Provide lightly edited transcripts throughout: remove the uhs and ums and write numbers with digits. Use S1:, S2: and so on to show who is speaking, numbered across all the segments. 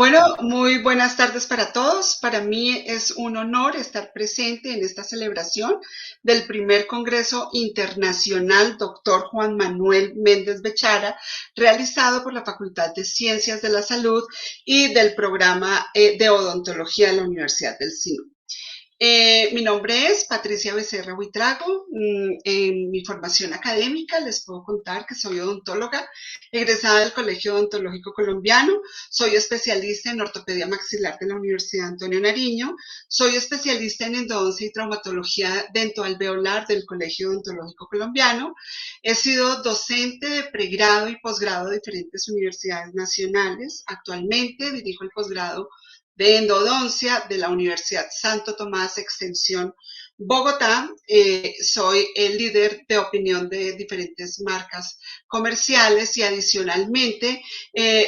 S1: Bueno, muy buenas tardes para todos. Para mí es un honor estar presente en esta celebración del primer Congreso Internacional Dr. Juan Manuel Méndez Bechara, realizado por la Facultad de Ciencias de la Salud y del programa de odontología de la Universidad del SINU. Mi nombre es Patricia Becerra Buitrago. En mi formación académica les puedo contar que soy odontóloga, egresada del Colegio Odontológico Colombiano. Soy especialista en ortopedia maxilar de la Universidad Antonio Nariño. Soy especialista en endodoncia y traumatología dentoalveolar del Colegio Odontológico Colombiano. He sido docente de pregrado y posgrado de diferentes universidades nacionales. Actualmente dirijo el posgrado de endodoncia de la Universidad Santo Tomás Extensión Bogotá. Soy el líder de opinión de diferentes marcas comerciales y adicionalmente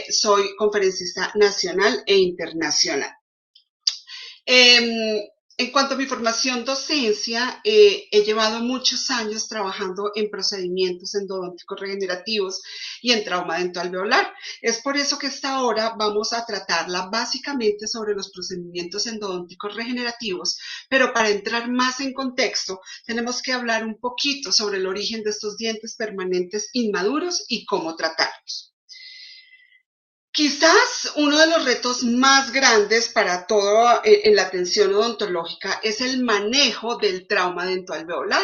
S1: soy conferencista nacional e internacional. En cuanto a mi formación docencia, he llevado muchos años trabajando en procedimientos endodónticos regenerativos y en trauma dentoalveolar. Es por eso que esta hora vamos a tratarla básicamente sobre los procedimientos endodónticos regenerativos, pero para entrar más en contexto, tenemos que hablar un poquito sobre el origen de estos dientes permanentes inmaduros y cómo tratarlos. Quizás uno de los retos más grandes para todo en la atención odontológica es el manejo del trauma dentoalveolar.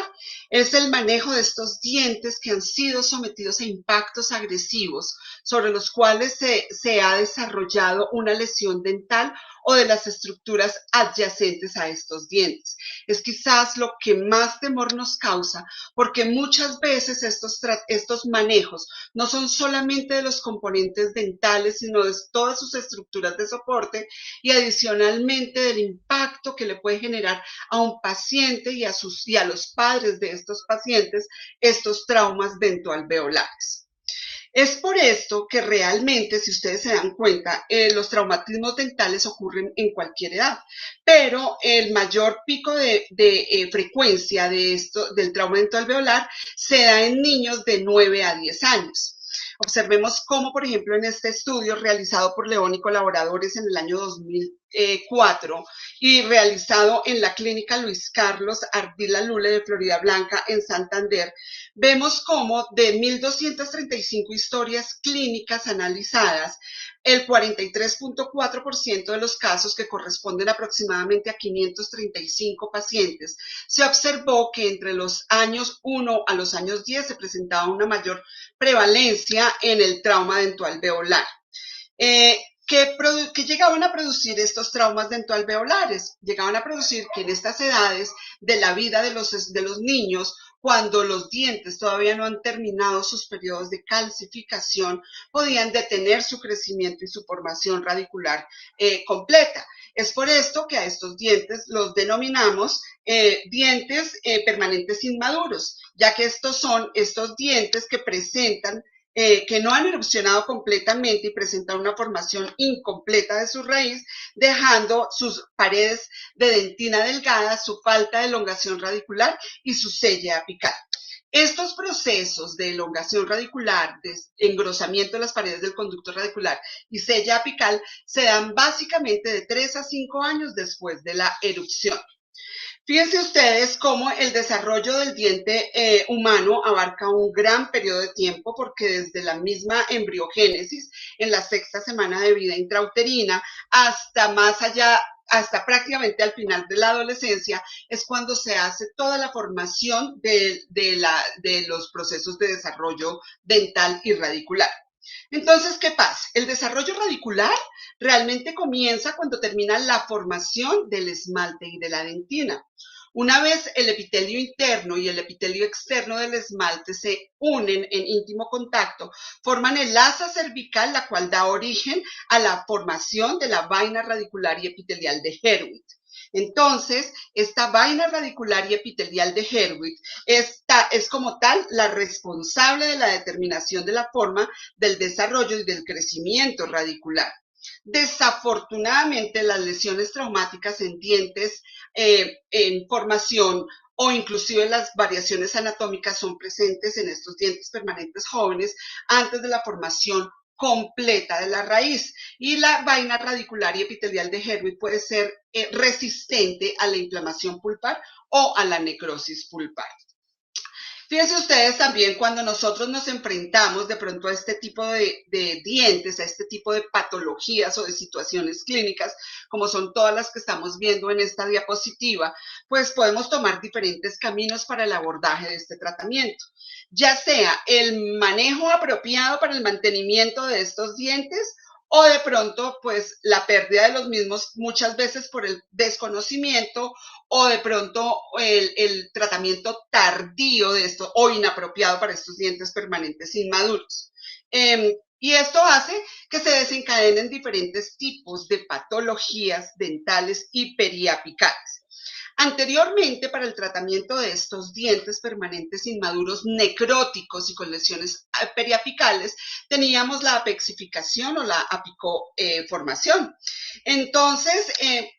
S1: Es el manejo de estos dientes que han sido sometidos a impactos agresivos sobre los cuales se ha desarrollado una lesión dental o de las estructuras adyacentes a estos dientes. Es quizás lo que más temor nos causa, porque muchas veces estos manejos no son solamente de los componentes dentales, sino de todas sus estructuras de soporte y adicionalmente del impacto que le puede generar a un paciente y a los padres de estos pacientes estos traumas dentoalveolares. Es por esto que realmente, si ustedes se dan cuenta, los traumatismos dentales ocurren en cualquier edad, pero el mayor pico de frecuencia de esto, del trauma dentoalveolar se da en niños de 9 a 10 años. Observemos cómo, por ejemplo, en este estudio realizado por León y colaboradores en el año 2004 y realizado en la clínica Luis Carlos Ardila Lule de Florida Blanca en Santander, vemos cómo de 1.235 historias clínicas analizadas, el 43.4% de los casos, que corresponden aproximadamente a 535 pacientes, se observó que entre los años 1 a los años 10 se presentaba una mayor prevalencia en el trauma dentoalveolar. ¿Qué llegaban a producir estos traumas dentoalveolares? Llegaban a producir que en estas edades de la vida de los niños, cuando los dientes todavía no han terminado sus periodos de calcificación, podían detener su crecimiento y su formación radicular completa. Es por esto que a estos dientes los denominamos dientes permanentes inmaduros, ya que estos son estos dientes que presentan que no han erupcionado completamente y presentan una formación incompleta de su raíz, dejando sus paredes de dentina delgada, su falta de elongación radicular y su sella apical. Estos procesos de elongación radicular, de engrosamiento de las paredes del conducto radicular y sella apical se dan básicamente de 3 a 5 años después de la erupción. Fíjense ustedes cómo el desarrollo del diente humano abarca un gran periodo de tiempo, porque desde la misma embriogénesis, en la sexta semana de vida intrauterina, hasta más allá, hasta prácticamente al final de la adolescencia, es cuando se hace toda la formación de los procesos de desarrollo dental y radicular. Entonces, ¿qué pasa? El desarrollo radicular realmente comienza cuando termina la formación del esmalte y de la dentina. Una vez el epitelio interno y el epitelio externo del esmalte se unen en íntimo contacto, forman el asa cervical, la cual da origen a la formación de la vaina radicular y epitelial de Herbig. Entonces, esta vaina radicular y epitelial de Herbig es como tal la responsable de la determinación de la forma del desarrollo y del crecimiento radicular. Desafortunadamente, las lesiones traumáticas en dientes en formación o inclusive las variaciones anatómicas son presentes en estos dientes permanentes jóvenes antes de la formación completa de la raíz, y la vaina radicular y epitelial de Herwig puede ser resistente a la inflamación pulpar o a la necrosis pulpar. Fíjense ustedes también cuando nosotros nos enfrentamos de pronto a este tipo de dientes, a este tipo de patologías o de situaciones clínicas, como son todas las que estamos viendo en esta diapositiva, pues podemos tomar diferentes caminos para el abordaje de este tratamiento, ya sea el manejo apropiado para el mantenimiento de estos dientes, o de pronto, pues, la pérdida de los mismos muchas veces por el desconocimiento, o de pronto el tratamiento tardío de esto o inapropiado para estos dientes permanentes inmaduros. Y esto hace que se desencadenen diferentes tipos de patologías dentales y periapicales. Anteriormente, para el tratamiento de estos dientes permanentes inmaduros necróticos y con lesiones periapicales, teníamos la apexificación o la apicoformación. Entonces,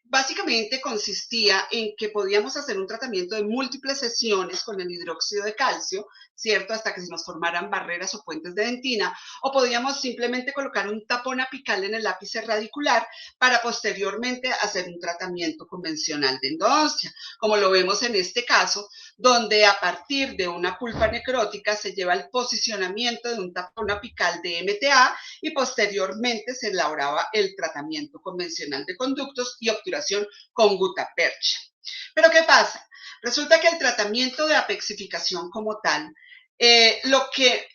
S1: básicamente consistía en que podíamos hacer un tratamiento de múltiples sesiones con el hidróxido de calcio, ¿cierto? Hasta que se nos formaran barreras o puentes de dentina, o podíamos simplemente colocar un tapón apical en el ápice radicular para posteriormente hacer un tratamiento convencional de endodoncia, como lo vemos en este caso, donde a partir de una pulpa necrótica se lleva el posicionamiento de un tapón apical de MTA y posteriormente se elaboraba el tratamiento convencional de conductos y obturación con gutapercha. Pero ¿qué pasa? Resulta que el tratamiento de apexificación como tal, lo que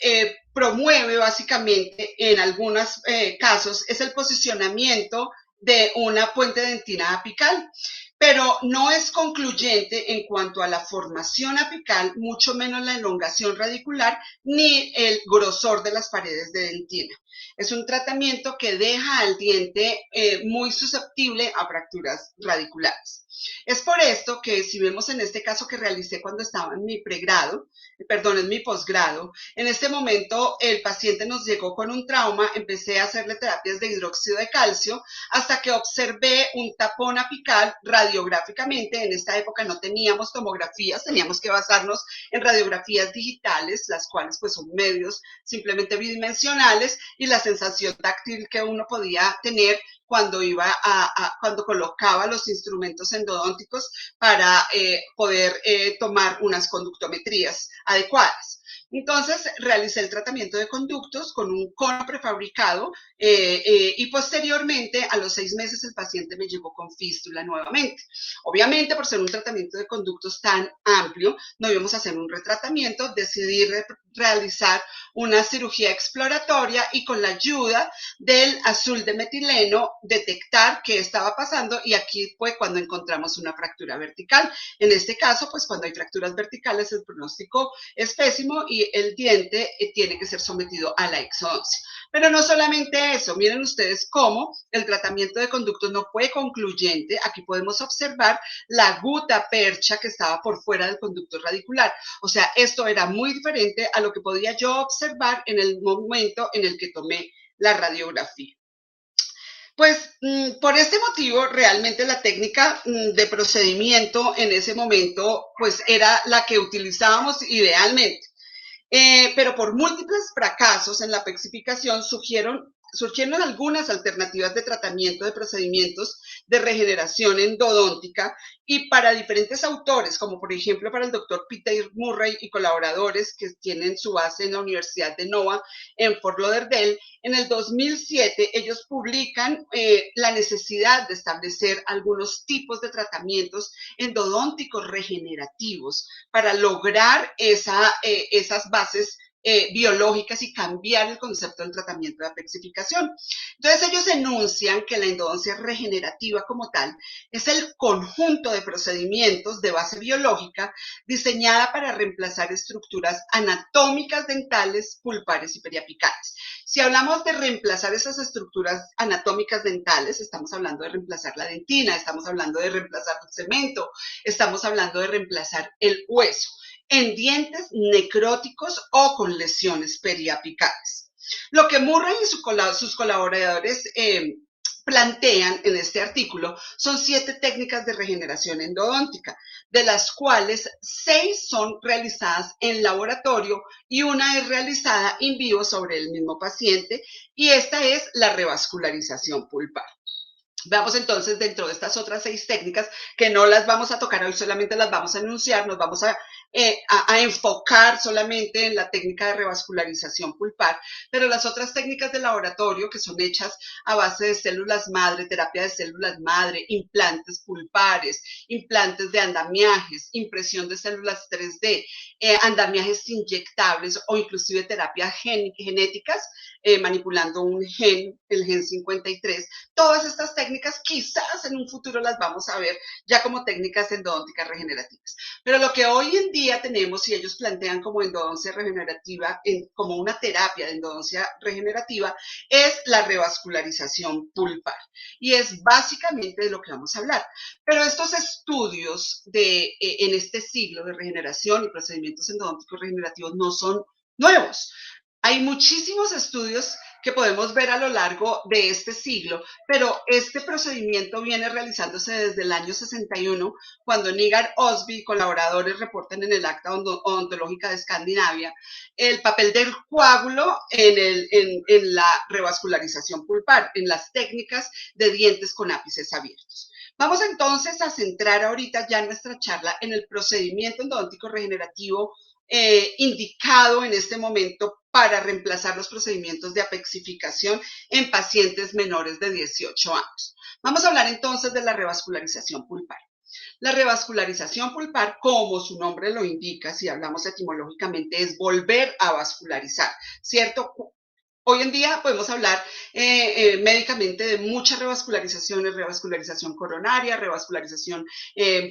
S1: promueve básicamente en algunos casos es el posicionamiento de una puente dentina apical, pero no es concluyente en cuanto a la formación apical, mucho menos la elongación radicular, ni el grosor de las paredes de dentina. Es un tratamiento que deja al diente muy susceptible a fracturas radiculares. Es por esto que si vemos en este caso que realicé cuando estaba en mi pregrado, en mi posgrado, en este momento el paciente nos llegó con un trauma, empecé a hacerle terapias de hidróxido de calcio hasta que observé un tapón apical radiográficamente. En esta época no teníamos tomografías, teníamos que basarnos en radiografías digitales, las cuales pues son medios simplemente bidimensionales, y la sensación táctil que uno podía tener cuando cuando colocaba los instrumentos endodónticos para poder tomar unas conductometrías adecuadas. Entonces realicé el tratamiento de conductos con un cono prefabricado y posteriormente a los 6 meses el paciente me llegó con fístula nuevamente. Obviamente por ser un tratamiento de conductos tan amplio no íbamos a hacer un retratamiento, decidí realizar una cirugía exploratoria y con la ayuda del azul de metileno detectar qué estaba pasando, y aquí fue cuando encontramos una fractura vertical. En este caso, pues cuando hay fracturas verticales el pronóstico es pésimo y el diente tiene que ser sometido a la exodoncia. Pero no solamente eso, miren ustedes cómo el tratamiento de conductos no fue concluyente. Aquí podemos observar la gutapercha que estaba por fuera del conducto radicular. O sea, esto era muy diferente a lo que podía yo observar en el momento en el que tomé la radiografía. Pues por este motivo, realmente la técnica de procedimiento en ese momento, pues era la que utilizábamos idealmente. Pero por múltiples fracasos en la apexificación surgieron algunas alternativas de tratamiento de procedimientos de regeneración endodóntica, y para diferentes autores, como por ejemplo para el doctor Peter Murray y colaboradores que tienen su base en la Universidad de Nova en Fort Lauderdale, en el 2007 ellos publican la necesidad de establecer algunos tipos de tratamientos endodónticos regenerativos para lograr esas bases biológicas y cambiar el concepto del tratamiento de apexificación. Entonces ellos enuncian que la endodoncia regenerativa como tal es el conjunto de procedimientos de base biológica diseñada para reemplazar estructuras anatómicas dentales, pulpares y periapicales. Si hablamos de reemplazar esas estructuras anatómicas dentales, estamos hablando de reemplazar la dentina, estamos hablando de reemplazar el cemento, estamos hablando de reemplazar el hueso en dientes necróticos o con lesiones periapicales. Lo que Murray y sus colaboradores plantean en este artículo son 7 técnicas de regeneración endodóntica, de las cuales 6 son realizadas en laboratorio y una es realizada in vivo sobre el mismo paciente, y esta es la revascularización pulpar. Veamos entonces dentro de estas otras 6 técnicas, que no las vamos a tocar hoy, solamente las vamos a enunciar, nos vamos a enfocar solamente en la técnica de revascularización pulpar, pero las otras técnicas de laboratorio que son hechas a base de células madre, terapia de células madre, implantes pulpares, implantes de andamiajes, impresión de células 3D, andamiajes inyectables o inclusive terapias genéticas, manipulando un gen, el gen 53. Todas estas técnicas quizás en un futuro las vamos a ver ya como técnicas endodónticas regenerativas. Pero lo que hoy en día tenemos, y ellos plantean como endodoncia regenerativa, como una terapia de endodoncia regenerativa, es la revascularización pulpar. Y es básicamente de lo que vamos a hablar. Pero estos estudios en este siglo de regeneración y procedimientos endodónticos regenerativos no son nuevos. Hay muchísimos estudios que podemos ver a lo largo de este siglo, pero este procedimiento viene realizándose desde el año 61, cuando Nigard Osby y colaboradores reportan en el Acta Odontológica de Escandinavia el papel del coágulo en la revascularización pulpar, en las técnicas de dientes con ápices abiertos. Vamos entonces a centrar ahorita ya nuestra charla en el procedimiento endodóntico regenerativo indicado en este momento para reemplazar los procedimientos de apexificación en pacientes menores de 18 años. Vamos a hablar entonces de la revascularización pulpar. La revascularización pulpar, como su nombre lo indica, si hablamos etimológicamente, es volver a vascularizar, ¿cierto? Hoy en día podemos hablar médicamente de muchas revascularizaciones, revascularización coronaria, revascularización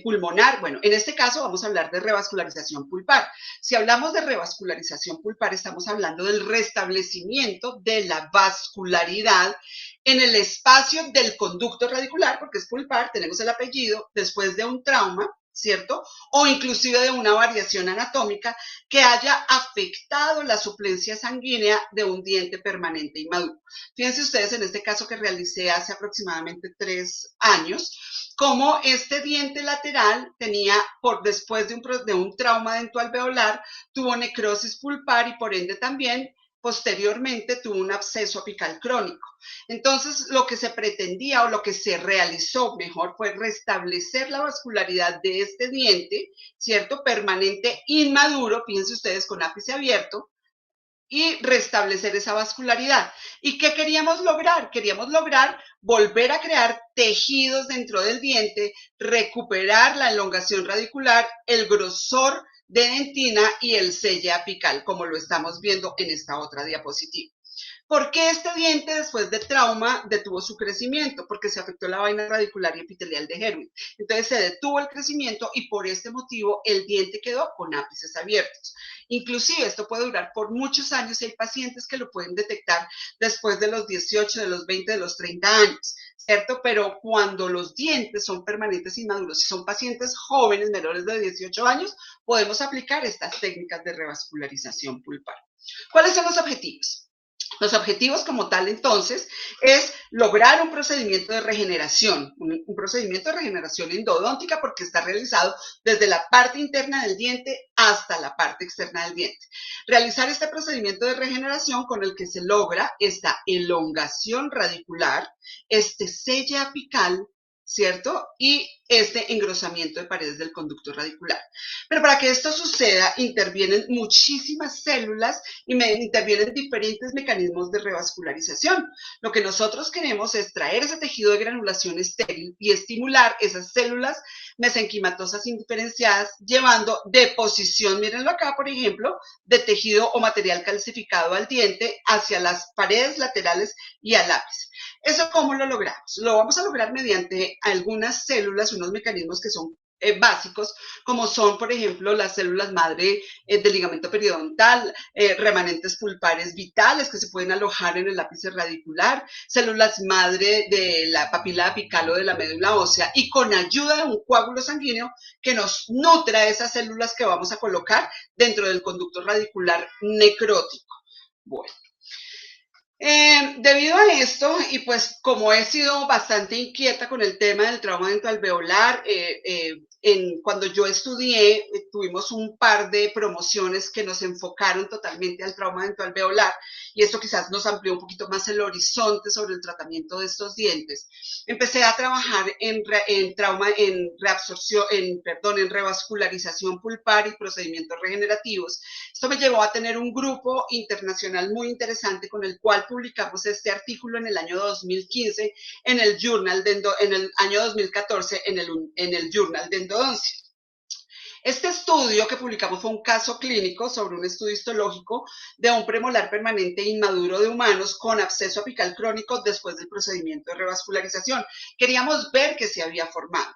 S1: pulmonar. Bueno, en este caso vamos a hablar de revascularización pulpar. Si hablamos de revascularización pulpar, estamos hablando del restablecimiento de la vascularidad en el espacio del conducto radicular, porque es pulpar, tenemos el apellido, después de un trauma, ¿cierto? O inclusive de una variación anatómica que haya afectado la suplencia sanguínea de un diente permanente inmaduro. Fíjense ustedes en este caso que realicé hace aproximadamente 3 años, cómo este diente lateral tenía, después de un trauma dentoalveolar, tuvo necrosis pulpar y por ende también posteriormente tuvo un absceso apical crónico. Entonces, lo que se pretendía o lo que se realizó mejor fue restablecer la vascularidad de este diente, ¿cierto? Permanente inmaduro, fíjense ustedes, con ápice abierto, y restablecer esa vascularidad. ¿Y qué queríamos lograr? Queríamos lograr volver a crear tejidos dentro del diente, recuperar la elongación radicular, el grosor de dentina y el selle apical, como lo estamos viendo en esta otra diapositiva. ¿Por qué este diente después de trauma detuvo su crecimiento? Porque se afectó la vaina radicular y epitelial de Herwin. Entonces se detuvo el crecimiento y por este motivo el diente quedó con ápices abiertos. Inclusive esto puede durar por muchos años y hay pacientes que lo pueden detectar después de los 18, de los 20, de los 30 años, ¿cierto? Pero cuando los dientes son permanentes inmaduros, si son pacientes jóvenes menores de 18 años, podemos aplicar estas técnicas de revascularización pulpar. ¿Cuáles son los objetivos? Los objetivos como tal, entonces, es lograr un procedimiento de regeneración, un procedimiento de regeneración endodóntica porque está realizado desde la parte interna del diente hasta la parte externa del diente. Realizar este procedimiento de regeneración con el que se logra esta elongación radicular, este selle apical, ¿cierto? Y este engrosamiento de paredes del conducto radicular. Pero para que esto suceda, intervienen muchísimas células y intervienen diferentes mecanismos de revascularización. Lo que nosotros queremos es traer ese tejido de granulación estéril y estimular esas células mesenquimatosas indiferenciadas, llevando deposición, mírenlo acá, por ejemplo, de tejido o material calcificado al diente hacia las paredes laterales y al ápice. ¿Eso cómo lo logramos? Lo vamos a lograr mediante algunas células, unos mecanismos que son básicos, como son, por ejemplo, las células madre del ligamento periodontal, remanentes pulpares vitales que se pueden alojar en el ápice radicular, células madre de la papila apical o de la médula ósea, y con ayuda de un coágulo sanguíneo que nos nutra esas células que vamos a colocar dentro del conducto radicular necrótico. Bueno. Debido a esto, y pues como he sido bastante inquieta con el tema del trauma dentoalveolar, cuando yo estudié, tuvimos un par de promociones que nos enfocaron totalmente al trauma dentoalveolar, y esto quizás nos amplió un poquito más el horizonte sobre el tratamiento de estos dientes. Empecé a trabajar en trauma, en reabsorción, en revascularización pulpar y procedimientos regenerativos. Esto me llevó a tener un grupo internacional muy interesante con el cual publicamos este artículo en el año 2015 en el en el año 2014 en el Journal de Endodoncia. Este estudio que publicamos fue un caso clínico sobre un estudio histológico de un premolar permanente inmaduro de humanos con absceso apical crónico después del procedimiento de revascularización. Queríamos ver que se había formado.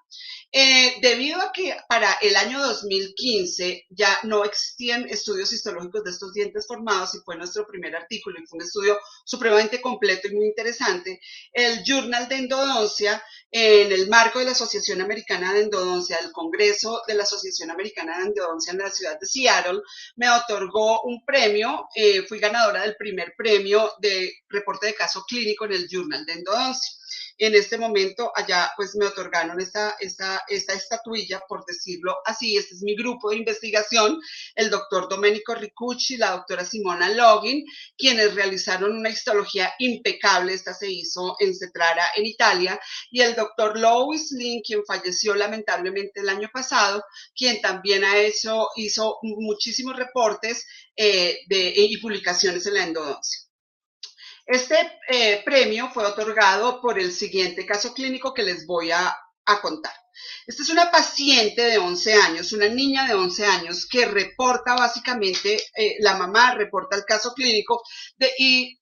S1: Debido a que para el año 2015 ya no existían estudios histológicos de estos dientes formados y fue nuestro primer artículo y fue un estudio supremamente completo y muy interesante, el Journal de Endodoncia, en el marco de la Asociación Americana de Endodoncia, del Congreso de la Asociación Americana de Endodoncia en la ciudad de Seattle, me otorgó un premio. Fui ganadora del primer premio de reporte de caso clínico en el Journal de Endodoncia. En este momento allá pues me otorgaron esta estatuilla, por decirlo así. Este es mi grupo de investigación, el doctor Domenico Ricucci, la doctora Simona Login, quienes realizaron una histología impecable. Esta se hizo en Cetrara, en Italia, y el doctor Louis Lin, quien falleció lamentablemente el año pasado, quien también hizo muchísimos reportes y publicaciones en la endodoncia. Este premio fue otorgado por el siguiente caso clínico que les voy a contar. Esta es una paciente de 11 años, una niña de 11 años que reporta básicamente, la mamá reporta el caso clínico y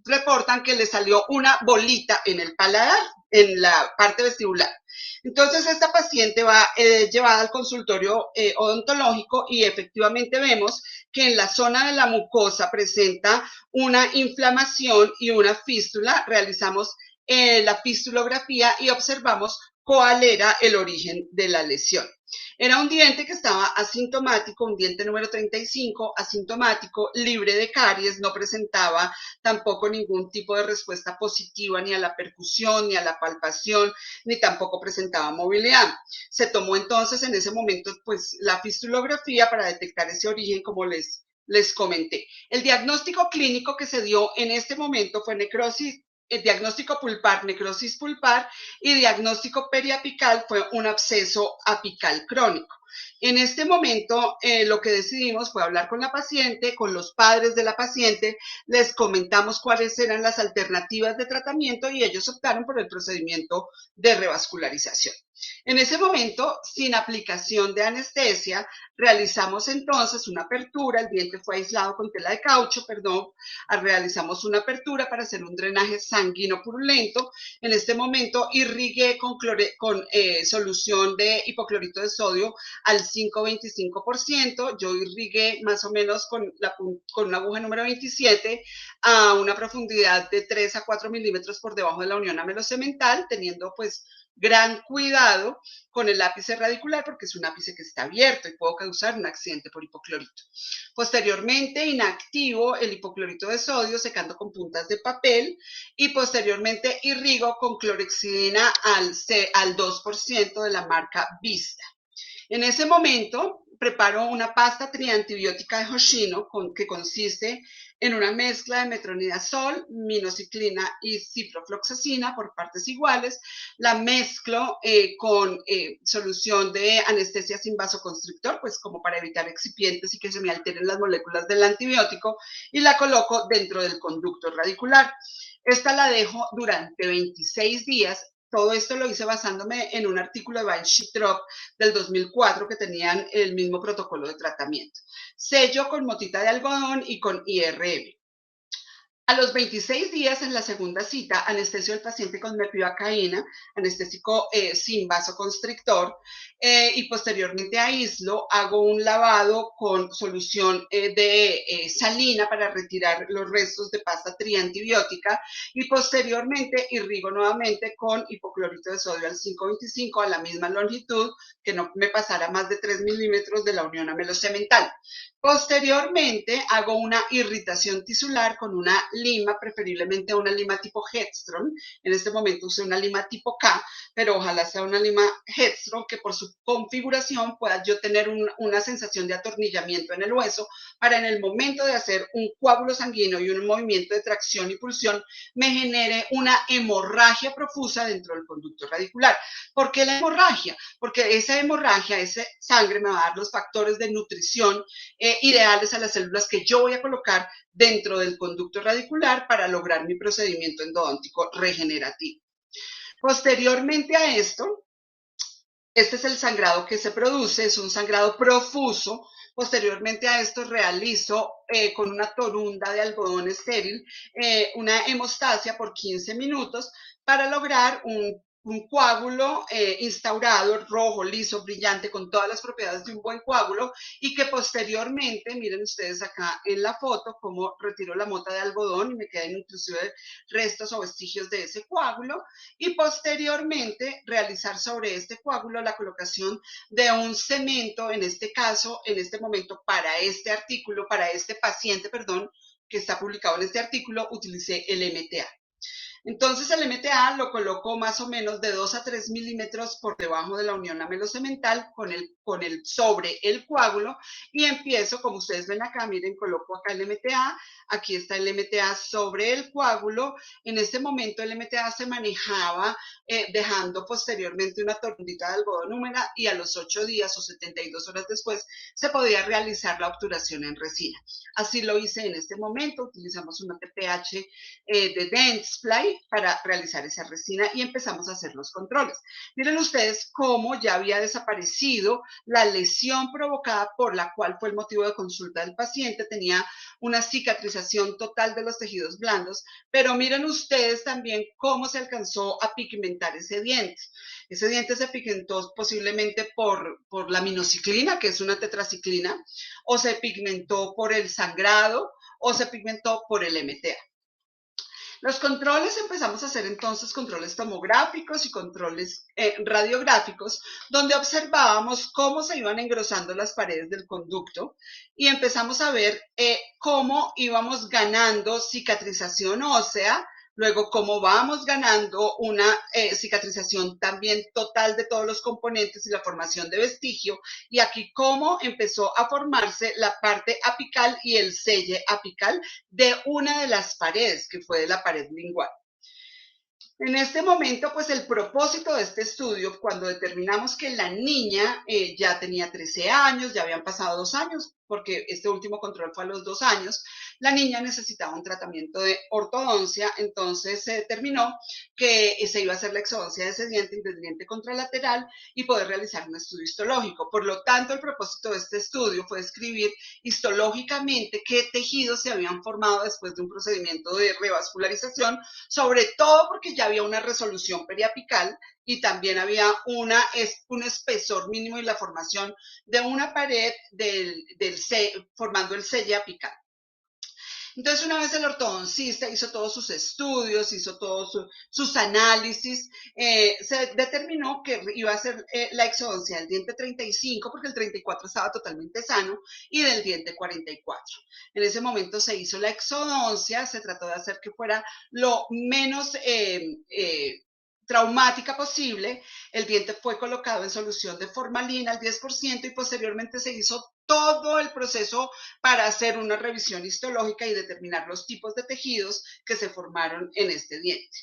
S1: reportan que le salió una bolita en el paladar, en la parte vestibular. Entonces esta paciente va llevada al consultorio odontológico y efectivamente vemos que en la zona de la mucosa presenta una inflamación y una fístula. Realizamos la fistulografía y observamos cuál era el origen de la lesión. Era un diente que estaba asintomático, un diente número 35, asintomático, libre de caries, no presentaba tampoco ningún tipo de respuesta positiva ni a la percusión, ni a la palpación, ni tampoco presentaba movilidad. Se tomó entonces en ese momento pues la fistulografía para detectar ese origen, como les comenté. El diagnóstico clínico que se dio en este momento fue necrosis, el diagnóstico pulpar, necrosis pulpar, y diagnóstico periapical fue un absceso apical crónico. En este momento, lo que decidimos fue hablar con la paciente, con los padres de la paciente, les comentamos cuáles eran las alternativas de tratamiento y ellos optaron por el procedimiento de revascularización. En ese momento, sin aplicación de anestesia, realizamos entonces una apertura. El diente fue aislado con tela de caucho, perdón. Realizamos una apertura para hacer un drenaje sanguíneo purulento. En este momento irrigué con solución de hipoclorito de sodio al 5,25%. Yo irrigué más o menos con una aguja número 27 a una profundidad de 3 a 4 milímetros por debajo de la unión amelocemental, teniendo pues gran cuidado con el ápice radicular porque es un ápice que está abierto y puedo causar un accidente por hipoclorito. Posteriormente inactivo el hipoclorito de sodio secando con puntas de papel y posteriormente irrigo con clorhexidina al 2% de la marca Vista. En ese momento preparo una pasta triantibiótica de Hoshino que consiste en una mezcla de metronidazol, minoxidilina y ciprofloxacina por partes iguales. La mezclo con solución de anestesia sin vasoconstrictor, pues como para evitar excipientes y que se me alteren las moléculas del antibiótico, y la coloco dentro del conducto radicular. Esta la dejo durante 26 días. Todo esto lo hice basándome en un artículo de Wein-Schittrop del 2004 que tenían el mismo protocolo de tratamiento. Sello con motita de algodón y con IRM. A los 26 días en la segunda cita, anestesio al paciente con mepivacaína, anestésico sin vasoconstrictor, y posteriormente aíslo, hago un lavado con solución de salina para retirar los restos de pasta triantibiótica y posteriormente irrigo nuevamente con hipoclorito de sodio al 5,25 a la misma longitud, que no me pasara más de 3 milímetros de la unión amelocemental. Posteriormente hago una irritación tisular con una lima, preferiblemente una lima tipo Hedstrom. En este momento usé una lima tipo K, pero ojalá sea una lima Hedstrom que por su configuración pueda yo tener una sensación de atornillamiento en el hueso para en el momento de hacer un coágulo sanguíneo y un movimiento de tracción y pulsión me genere una hemorragia profusa dentro del conducto radicular. ¿Por qué la hemorragia? Porque esa hemorragia, esa sangre me va a dar los factores de nutrición ideales a las células que yo voy a colocar dentro del conducto radicular para lograr mi procedimiento endodóntico regenerativo. Posteriormente a esto, este es el sangrado que se produce, es un sangrado profuso. Posteriormente a esto realizo con una torunda de algodón estéril una hemostasia por 15 minutos para lograr un coágulo instaurado, rojo, liso, brillante, con todas las propiedades de un buen coágulo y que posteriormente, miren ustedes acá en la foto, cómo retiro la mota de algodón y me quedan inclusive restos o vestigios de ese coágulo y posteriormente realizar sobre este coágulo la colocación de un cemento, en este caso, en este momento, para este artículo, para este paciente, perdón, que está publicado en este artículo, utilicé el MTA. Entonces el MTA lo coloco más o menos de 2 a 3 milímetros por debajo de la unión lamelocemental con el sobre el coágulo y empiezo, como ustedes ven acá, miren, coloco acá el MTA, aquí está el MTA sobre el coágulo. En este momento el MTA se manejaba dejando posteriormente una tortita de algodón húmeda y a los 8 días o 72 horas después se podía realizar la obturación en resina. Así lo hice en este momento, utilizamos una TPH de Dentsply para realizar esa resina y empezamos a hacer los controles. Miren ustedes cómo ya había desaparecido la lesión provocada por la cual fue el motivo de consulta del paciente, tenía una cicatrización total de los tejidos blandos, pero miren ustedes también cómo se alcanzó a pigmentar ese diente. Ese diente se pigmentó posiblemente por la minociclina, que es una tetraciclina, o se pigmentó por el sangrado, o se pigmentó por el MTA. Los controles empezamos a hacer entonces controles tomográficos y controles radiográficos, donde observábamos cómo se iban engrosando las paredes del conducto y empezamos a ver cómo íbamos ganando cicatrización ósea, luego cómo vamos ganando una cicatrización también total de todos los componentes y la formación de vestigio, y aquí cómo empezó a formarse la parte apical y el selle apical de una de las paredes, que fue de la pared lingual. En este momento, pues el propósito de este estudio, cuando determinamos que la niña ya tenía 13 años, ya habían pasado 2 años, porque este último control fue a los 2 años, la niña necesitaba un tratamiento de ortodoncia, entonces se determinó que se iba a hacer la exodoncia de ese diente y del diente contralateral y poder realizar un estudio histológico. Por lo tanto, el propósito de este estudio fue describir histológicamente qué tejidos se habían formado después de un procedimiento de revascularización, sobre todo porque ya había una resolución periapical y también había un espesor mínimo y la formación de una pared formando el selle apical. Entonces, una vez el ortodoncista hizo todos sus estudios, hizo todos sus análisis, se determinó que iba a hacer la exodoncia del diente 35, porque el 34 estaba totalmente sano, y del diente 44. En ese momento se hizo la exodoncia, se trató de hacer que fuera lo menos traumática posible. El diente fue colocado en solución de formalina al 10% y posteriormente se hizo todo el proceso para hacer una revisión histológica y determinar los tipos de tejidos que se formaron en este diente.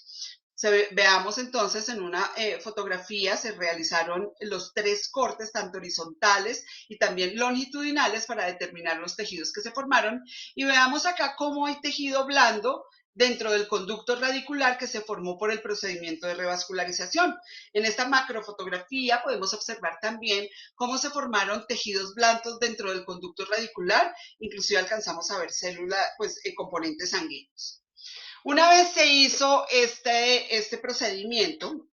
S1: Veamos entonces en una fotografía, se realizaron los 3 cortes, tanto horizontales y también longitudinales, para determinar los tejidos que se formaron. Y veamos acá cómo hay tejido blando dentro del conducto radicular que se formó por el procedimiento de revascularización. En esta macrofotografía podemos observar también cómo se formaron tejidos blandos dentro del conducto radicular, inclusive alcanzamos a ver células, pues componentes sanguíneos. Una vez se hizo este procedimiento,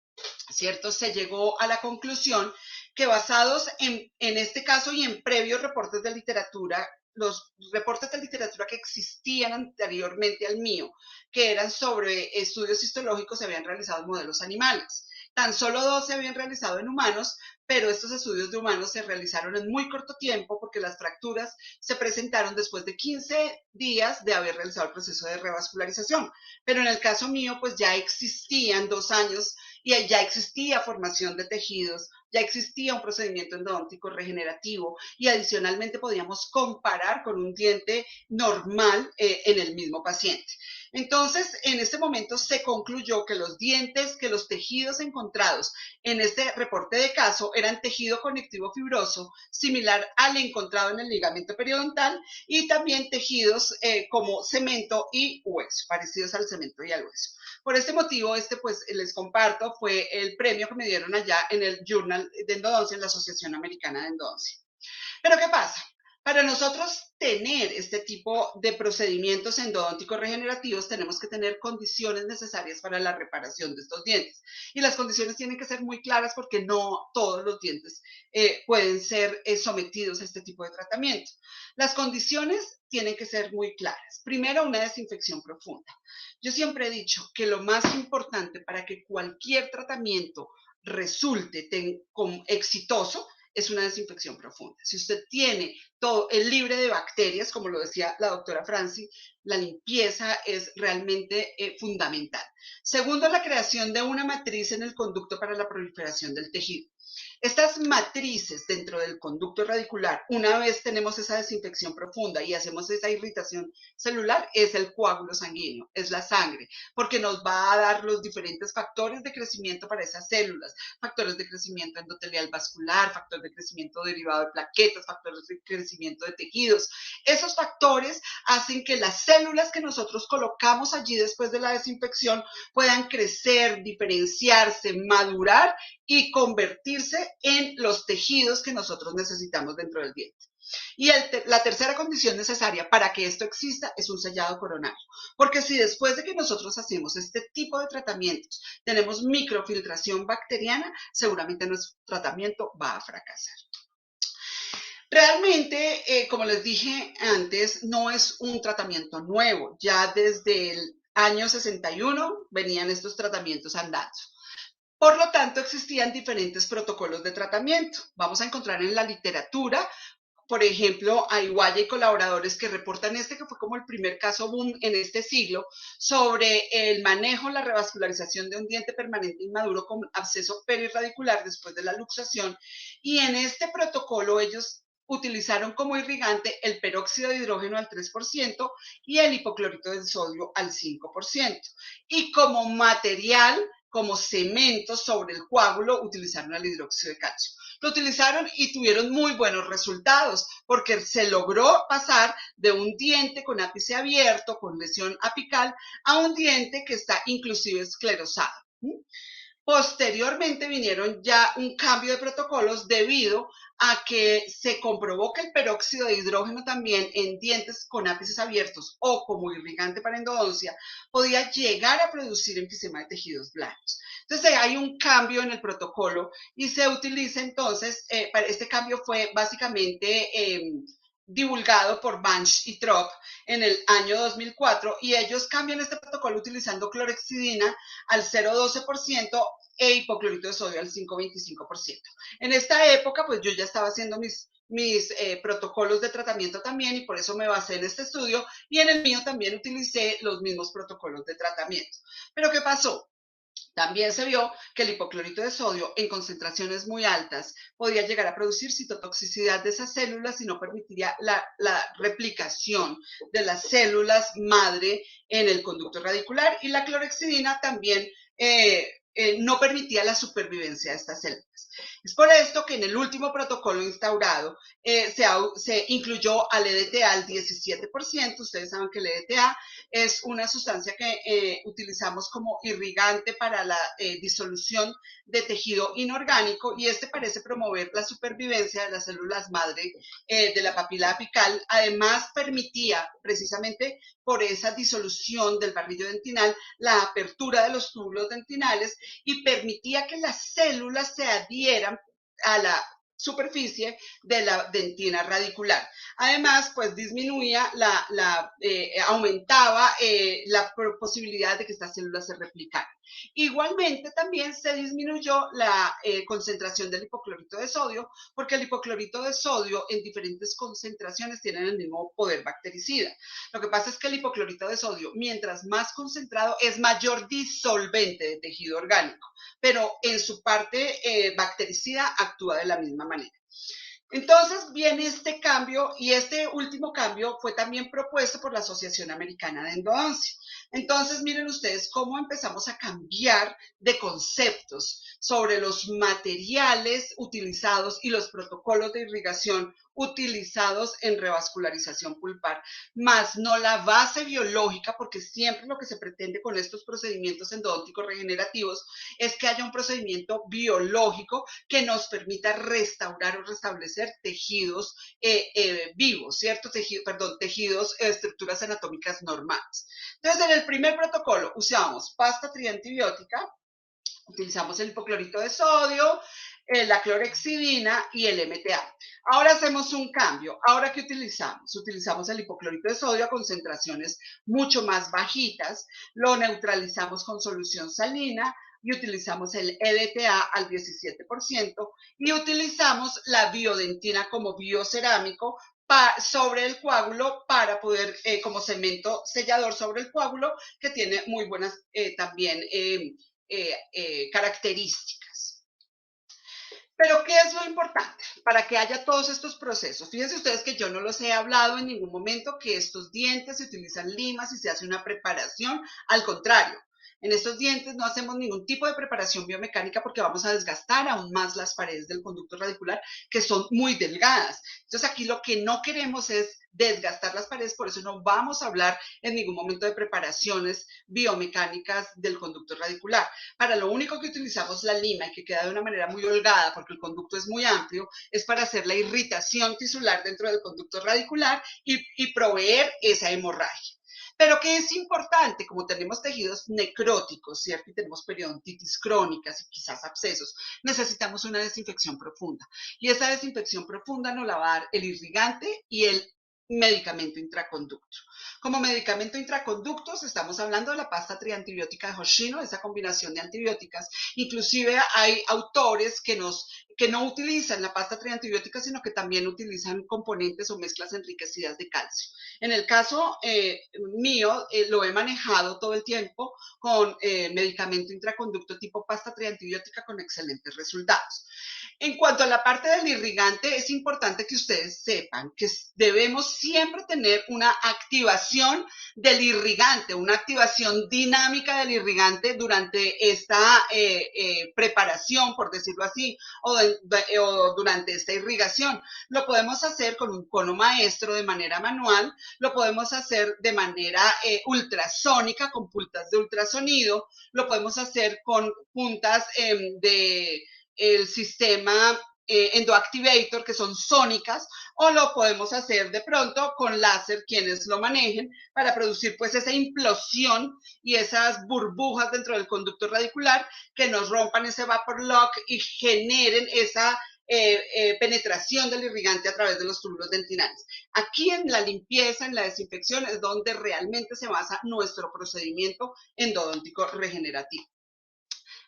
S1: ¿cierto? Se llegó a la conclusión que basados en este caso y en previos reportes de literatura, los reportes de literatura que existían anteriormente al mío, que eran sobre estudios histológicos, se habían realizado en modelos animales. Tan solo 2 se habían realizado en humanos, pero estos estudios de humanos se realizaron en muy corto tiempo porque las fracturas se presentaron después de 15 días de haber realizado el proceso de revascularización. Pero en el caso mío, pues ya existían 2 años y ya existía formación de tejidos, ya existía un procedimiento endodóntico regenerativo y adicionalmente podíamos comparar con un diente normal en el mismo paciente. Entonces, en este momento se concluyó que los dientes, que los tejidos encontrados en este reporte de caso eran tejido conectivo fibroso, similar al encontrado en el ligamento periodontal, y también tejidos como cemento y hueso, parecidos al cemento y al hueso. Por este motivo, pues les comparto, fue el premio que me dieron allá en el Journal de Endodoncia, en la Asociación Americana de Endodoncia. Pero ¿qué pasa? Para nosotros tener este tipo de procedimientos endodónticos regenerativos, tenemos que tener condiciones necesarias para la reparación de estos dientes. Y las condiciones tienen que ser muy claras porque no todos los dientes pueden ser sometidos a este tipo de tratamiento. Las condiciones tienen que ser muy claras. Primero, una desinfección profunda. Yo siempre he dicho que lo más importante para que cualquier tratamiento resulte exitoso es una desinfección profunda. Si usted tiene todo el libre de bacterias, como lo decía la doctora Franci, la limpieza es realmente fundamental. Segundo, la creación de una matriz en el conducto para la proliferación del tejido. Estas matrices dentro del conducto radicular, una vez tenemos esa desinfección profunda y hacemos esa irritación celular, es el coágulo sanguíneo, es la sangre, porque nos va a dar los diferentes factores de crecimiento para esas células, factores de crecimiento endotelial vascular, factor de crecimiento derivado de plaquetas, factores de crecimiento de tejidos. Esos factores hacen que las células que nosotros colocamos allí después de la desinfección puedan crecer, diferenciarse, madurar y convertirse en los tejidos que nosotros necesitamos dentro del diente. Y la tercera condición necesaria para que esto exista es un sellado coronario. Porque si después de que nosotros hacemos este tipo de tratamientos tenemos microfiltración bacteriana, seguramente nuestro tratamiento va a fracasar. Realmente, como les dije antes, no es un tratamiento nuevo. Ya desde el año 61 venían estos tratamientos andando. Por lo tanto, existían diferentes protocolos de tratamiento. Vamos a encontrar en la literatura, por ejemplo, a Iguaya y colaboradores que reportan que fue como el primer caso boom en este siglo, sobre el manejo, la revascularización de un diente permanente inmaduro con absceso perirradicular después de la luxación. Y en este protocolo ellos utilizaron como irrigante el peróxido de hidrógeno al 3% y el hipoclorito de sodio al 5%. Y como material, como cemento sobre el coágulo, utilizaron el hidróxido de calcio. Lo utilizaron y tuvieron muy buenos resultados porque se logró pasar de un diente con ápice abierto, con lesión apical, a un diente que está inclusive esclerosado. Posteriormente vinieron ya un cambio de protocolos debido a que se comprobó que el peróxido de hidrógeno también en dientes con ápices abiertos o como irrigante para endodoncia podía llegar a producir enfisema de tejidos blandos. Entonces hay un cambio en el protocolo y se utiliza entonces, este cambio fue básicamente divulgado por Banch y Trop en el año 2004 y ellos cambian este protocolo utilizando clorhexidina al 0,12% e hipoclorito de sodio al 5,25%. En esta época, pues yo ya estaba haciendo mis protocolos de tratamiento también y por eso me basé en este estudio y en el mío también utilicé los mismos protocolos de tratamiento. Pero ¿qué pasó? También se vio que el hipoclorito de sodio en concentraciones muy altas podía llegar a producir citotoxicidad de esas células y no permitiría la replicación de las células madre en el conducto radicular, y la clorhexidina también no permitía la supervivencia de estas células. Es por esto que en el último protocolo instaurado se incluyó al EDTA al 17%. Ustedes saben que el EDTA es una sustancia que utilizamos como irrigante para la disolución de tejido inorgánico y parece promover la supervivencia de las células madre de la papila apical. Además, permitía precisamente por esa disolución del barrillo dentinal la apertura de los túbulos dentinales y permitía que las células se adhieran a la superficie de la dentina radicular. Además, pues disminuía aumentaba la posibilidad de que estas células se replicaran. Igualmente también se disminuyó la concentración del hipoclorito de sodio, porque el hipoclorito de sodio en diferentes concentraciones tienen el mismo poder bactericida. Lo que pasa es que el hipoclorito de sodio, mientras más concentrado, es mayor disolvente de tejido orgánico, pero en su parte bactericida actúa de la misma manera. Entonces viene este cambio, y este último cambio fue también propuesto por la Asociación Americana de Endodoncia. Entonces miren ustedes cómo empezamos a cambiar de conceptos sobre los materiales utilizados y los protocolos de irrigación utilizados en revascularización pulpar, más no la base biológica, porque siempre lo que se pretende con estos procedimientos endodónticos regenerativos es que haya un procedimiento biológico que nos permita restaurar o restablecer tejidos vivos, ¿cierto? Tejidos, estructuras anatómicas normales. Entonces, en el primer protocolo usamos pasta triantibiótica, utilizamos el hipoclorito de sodio, la clorhexidina y el MTA. Ahora hacemos un cambio. ¿Ahora qué utilizamos? Utilizamos el hipoclorito de sodio a concentraciones mucho más bajitas, lo neutralizamos con solución salina y utilizamos el EDTA al 17% y utilizamos la biodentina como biocerámico sobre el coágulo para poder, como cemento sellador sobre el coágulo, que tiene muy buenas también características. Pero ¿qué es lo importante para que haya todos estos procesos? Fíjense ustedes que yo no los he hablado en ningún momento, que estos dientes se utilizan limas y se hace una preparación. Al contrario, en estos dientes no hacemos ningún tipo de preparación biomecánica porque vamos a desgastar aún más las paredes del conducto radicular, que son muy delgadas. Entonces aquí lo que no queremos es desgastar las paredes, por eso no vamos a hablar en ningún momento de preparaciones biomecánicas del conducto radicular. Para lo único que utilizamos la lima y que queda de una manera muy holgada porque el conducto es muy amplio, es para hacer la irritación tisular dentro del conducto radicular y proveer esa hemorragia. Pero ¿qué es importante? Como tenemos tejidos necróticos, ¿cierto? Y tenemos periodontitis crónicas y quizás abscesos, necesitamos una desinfección profunda. Y esa desinfección profunda nos la va a dar el irrigante y el medicamento intraconducto. Como medicamento intraconductos estamos hablando de la pasta triantibiótica de Hoshino, esa combinación de antibióticas. Inclusive hay autores que no utilizan la pasta triantibiótica, sino que también utilizan componentes o mezclas enriquecidas de calcio. En el caso mío, lo he manejado todo el tiempo con medicamento intraconducto tipo pasta triantibiótica con excelentes resultados. En cuanto a la parte del irrigante, es importante que ustedes sepan que debemos siempre tener una activación del irrigante, una activación dinámica del irrigante durante esta preparación, por decirlo así, o durante esta irrigación. Lo podemos hacer con un cono maestro de manera manual, lo podemos hacer de manera ultrasónica, con puntas de ultrasonido, lo podemos hacer con puntas el sistema Endoactivator, que son sónicas, o lo podemos hacer de pronto con láser, quienes lo manejen, para producir pues esa implosión y esas burbujas dentro del conducto radicular que nos rompan ese vapor lock y generen esa penetración del irrigante a través de los túbulos dentinales. Aquí en la limpieza, en la desinfección, es donde realmente se basa nuestro procedimiento endodóntico regenerativo.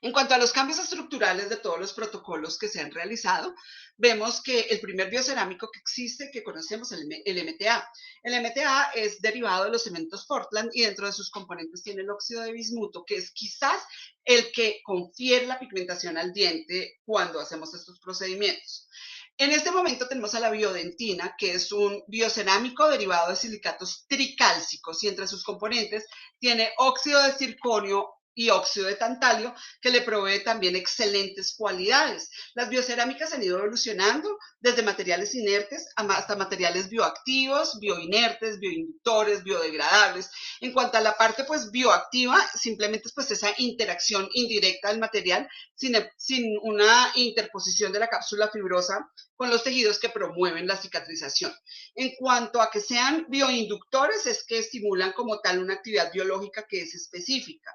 S1: En cuanto a los cambios estructurales de todos los protocolos que se han realizado, vemos que el primer biocerámico que existe, que conocemos, el MTA. El MTA es derivado de los cementos Portland y dentro de sus componentes tiene el óxido de bismuto, que es quizás el que confiere la pigmentación al diente cuando hacemos estos procedimientos. En este momento tenemos a la biodentina, que es un biocerámico derivado de silicatos tricálcicos y entre sus componentes tiene óxido de circonio y óxido de tantalio, que le provee también excelentes cualidades. Las biocerámicas han ido evolucionando desde materiales inertes hasta materiales bioactivos, bioinertes, bioinductores, biodegradables. En cuanto a la parte pues bioactiva, simplemente es pues esa interacción indirecta del material sin una interposición de la cápsula fibrosa con los tejidos que promueven la cicatrización. En cuanto a que sean bioinductores, es que estimulan como tal una actividad biológica que es específica.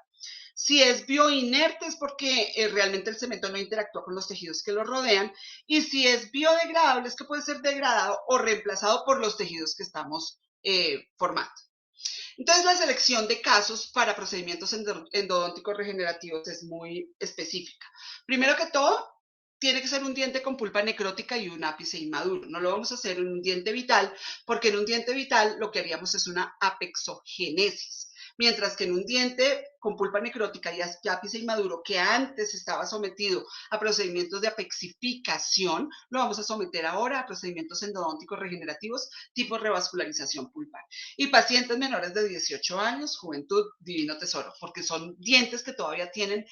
S1: Si es bioinerte es porque realmente el cemento no interactúa con los tejidos que lo rodean, y si es biodegradable es que puede ser degradado o reemplazado por los tejidos que estamos formando. Entonces, la selección de casos para procedimientos endodónticos regenerativos es muy específica. Primero que todo, tiene que ser un diente con pulpa necrótica y un ápice inmaduro. No lo vamos a hacer en un diente vital, porque en un diente vital lo que haríamos es una apexogénesis. Mientras que en un diente con pulpa necrótica y ápice inmaduro, que antes estaba sometido a procedimientos de apexificación, lo vamos a someter ahora a procedimientos endodónticos regenerativos tipo revascularización pulpar. Y pacientes menores de 18 años, juventud, divino tesoro, porque son dientes que todavía tienen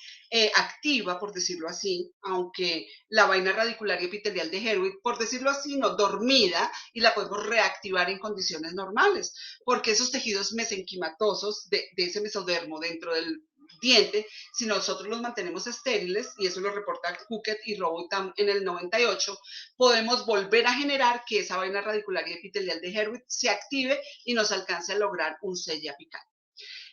S1: activa, por decirlo así, aunque la vaina radicular y epitelial de Heruit, por decirlo así, no dormida, y la podemos reactivar en condiciones normales, porque esos tejidos mesenquimatosos de ese mesodermo dentro del diente, si nosotros los mantenemos estériles, y eso lo reporta Huckett y Robotham en el 98, podemos volver a generar que esa vaina radicular y epitelial de Heruit se active y nos alcance a lograr un sello apical.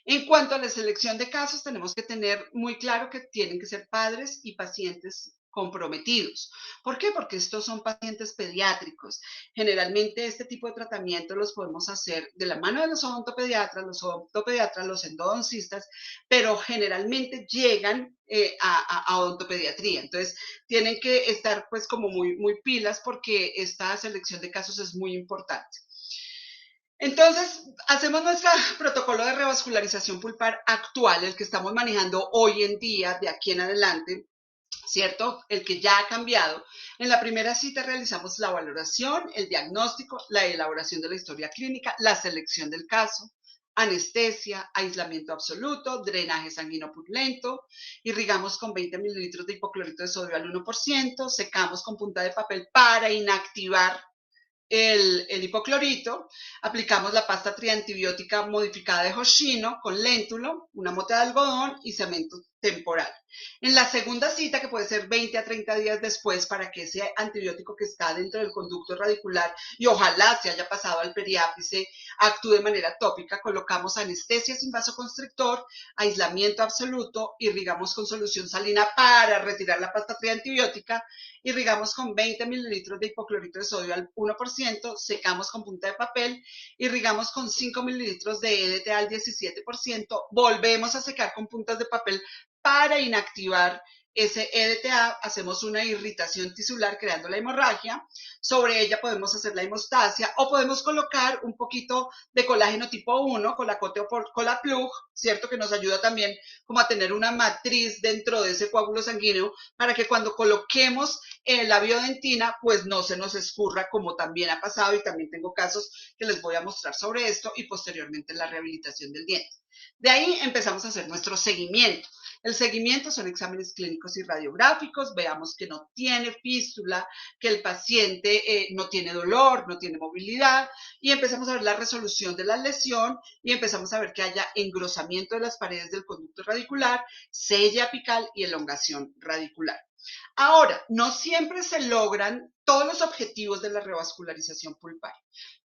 S1: En cuanto a la selección de casos, tenemos que tener muy claro que tienen que ser padres y pacientes comprometidos. ¿Por qué? Porque estos son pacientes pediátricos. Generalmente este tipo de tratamiento los podemos hacer de la mano de los odontopediatras, los endodoncistas, pero generalmente llegan a odontopediatría. Entonces, tienen que estar pues como muy pilas porque esta selección de casos es muy importante. Entonces, hacemos nuestro protocolo de revascularización pulpar actual, el que estamos manejando hoy en día, de aquí en adelante, ¿cierto? El que ya ha cambiado. En la primera cita realizamos la valoración, el diagnóstico, la elaboración de la historia clínica, la selección del caso, anestesia, aislamiento absoluto, drenaje sanguíneo purulento, irrigamos con 20 mililitros de hipoclorito de sodio al 1%, secamos con punta de papel para inactivar el hipoclorito, aplicamos la pasta triantibiótica modificada de Hoshino con léntulo, una mota de algodón y cemento temporal. En la segunda cita, que puede ser 20 a 30 días después, para que ese antibiótico que está dentro del conducto radicular y ojalá se haya pasado al periápice actúe de manera tópica, colocamos anestesia sin vasoconstrictor, aislamiento absoluto, irrigamos con solución salina para retirar la pasta triantibiótica, irrigamos con 20 mililitros de hipoclorito de sodio al 1%, secamos con punta de papel, irrigamos con 5 mililitros de EDTA al 17%, volvemos a secar con puntas de papel para inactivar ese EDTA, hacemos una irritación tisular creando la hemorragia, sobre ella podemos hacer la hemostasia o podemos colocar un poquito de colágeno tipo 1, colacote o colaplug, ¿cierto? Que nos ayuda también como a tener una matriz dentro de ese coágulo sanguíneo para que cuando coloquemos la biodentina, pues no se nos escurra como también ha pasado y también tengo casos que les voy a mostrar sobre esto y posteriormente la rehabilitación del diente. De ahí empezamos a hacer nuestro seguimiento. El seguimiento son exámenes clínicos y radiográficos, veamos que no tiene fístula, que el paciente no tiene dolor, no tiene movilidad, y empezamos a ver la resolución de la lesión y empezamos a ver que haya engrosamiento de las paredes del conducto radicular, sella apical y elongación radicular. Ahora, no siempre se logran todos los objetivos de la revascularización pulpar,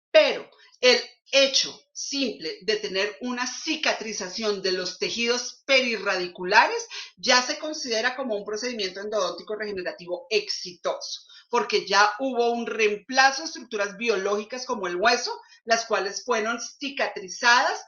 S1: pero el hecho simple de tener una cicatrización de los tejidos perirradiculares ya se considera como un procedimiento endodóntico regenerativo exitoso, porque ya hubo un reemplazo de estructuras biológicas como el hueso, las cuales fueron cicatrizadas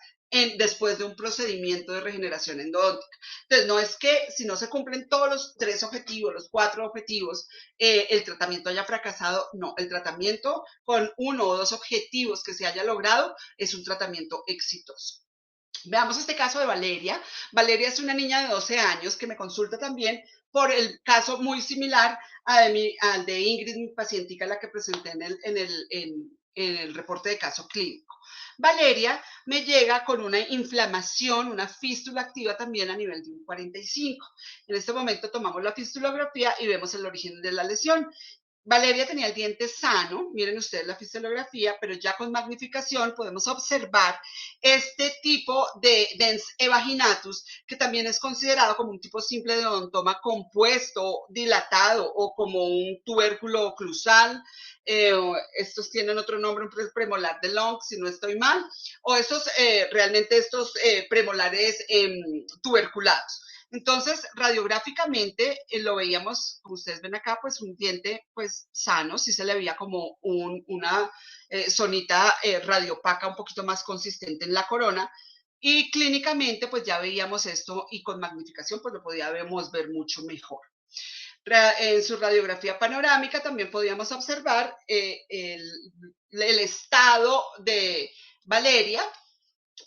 S1: después de un procedimiento de regeneración endodóntica. Entonces, no es que si no se cumplen todos los 3 objetivos, los 4 objetivos, el tratamiento haya fracasado. No, el tratamiento con 1 o 2 objetivos que se haya logrado es un tratamiento exitoso. Veamos este caso de Valeria. Valeria es una niña de 12 años que me consulta también por el caso muy similar al de Ingrid, mi pacientica, la que presenté en el reporte de caso clínico. Valeria me llega con una inflamación, una fístula activa también a nivel de un 45. En este momento tomamos la fistulografía y vemos el origen de la lesión. Valeria tenía el diente sano, miren ustedes la fistulografía, pero ya con magnificación podemos observar este tipo de dens evaginatus, que también es considerado como un tipo simple de odontoma compuesto, dilatado o como un tubérculo oclusal. Estos tienen otro nombre, un premolar de Long, si no estoy mal, o estos realmente estos premolares tuberculados. Entonces, radiográficamente lo veíamos, como ustedes ven acá, pues un diente pues sano, sí se le veía como una zonita radiopaca un poquito más consistente en la corona, y clínicamente pues ya veíamos esto y con magnificación pues lo podíamos ver mucho mejor. En su radiografía panorámica también podíamos observar el estado de Valeria,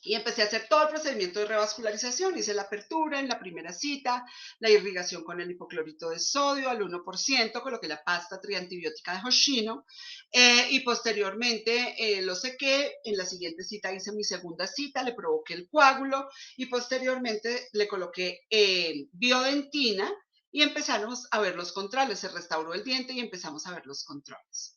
S1: y empecé a hacer todo el procedimiento de revascularización. Hice la apertura en la primera cita, la irrigación con el hipoclorito de sodio al 1%, coloqué la pasta triantibiótica de Hoshino, y posteriormente lo sequé. En la siguiente cita hice mi segunda cita, le provoqué el coágulo y posteriormente le coloqué biodentina y empezamos a ver los controles. Se restauró el diente y empezamos a ver los controles.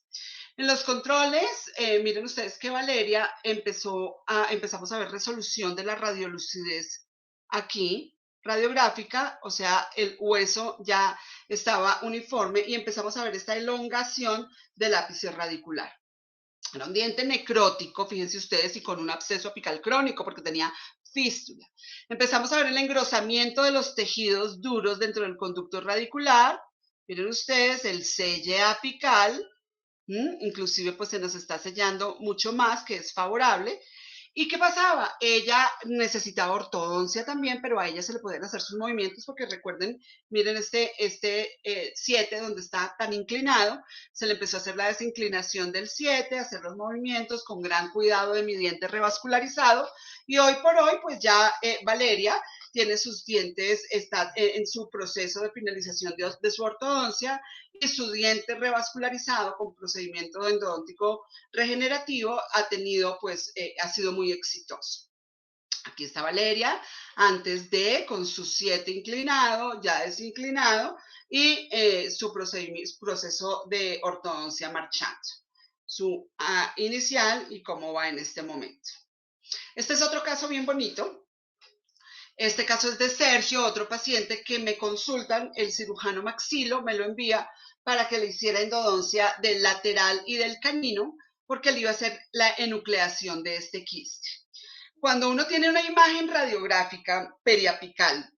S1: En los controles, miren ustedes que Valeria empezamos a ver resolución de la radiolucidez aquí, radiográfica, o sea, el hueso ya estaba uniforme y empezamos a ver esta elongación del ápice radicular. Era un diente necrótico, fíjense ustedes, y con un absceso apical crónico porque tenía fístula. Empezamos a ver el engrosamiento de los tejidos duros dentro del conducto radicular. Miren ustedes el selle apical. Inclusive pues se nos está sellando mucho más, que es favorable. ¿Y qué pasaba? Ella necesitaba ortodoncia también, pero a ella se le podían hacer sus movimientos porque recuerden, miren este 7 donde está tan inclinado, se le empezó a hacer la desinclinación del 7, hacer los movimientos con gran cuidado de mi diente revascularizado, y hoy por hoy pues ya Valeria tiene sus dientes, está en su proceso de finalización de su ortodoncia, y su diente revascularizado con procedimiento endodóntico regenerativo ha sido muy exitoso. Aquí está Valeria, antes de, con su 7 inclinado, ya desinclinado, y su proceso de ortodoncia marchando. Su inicial y cómo va en este momento. Este es otro caso bien bonito. Este caso es de Sergio, otro paciente que me consultan, el cirujano maxilo me lo envía para que le hiciera endodoncia del lateral y del canino, porque le iba a hacer la enucleación de este quiste. Cuando uno tiene una imagen radiográfica periapical,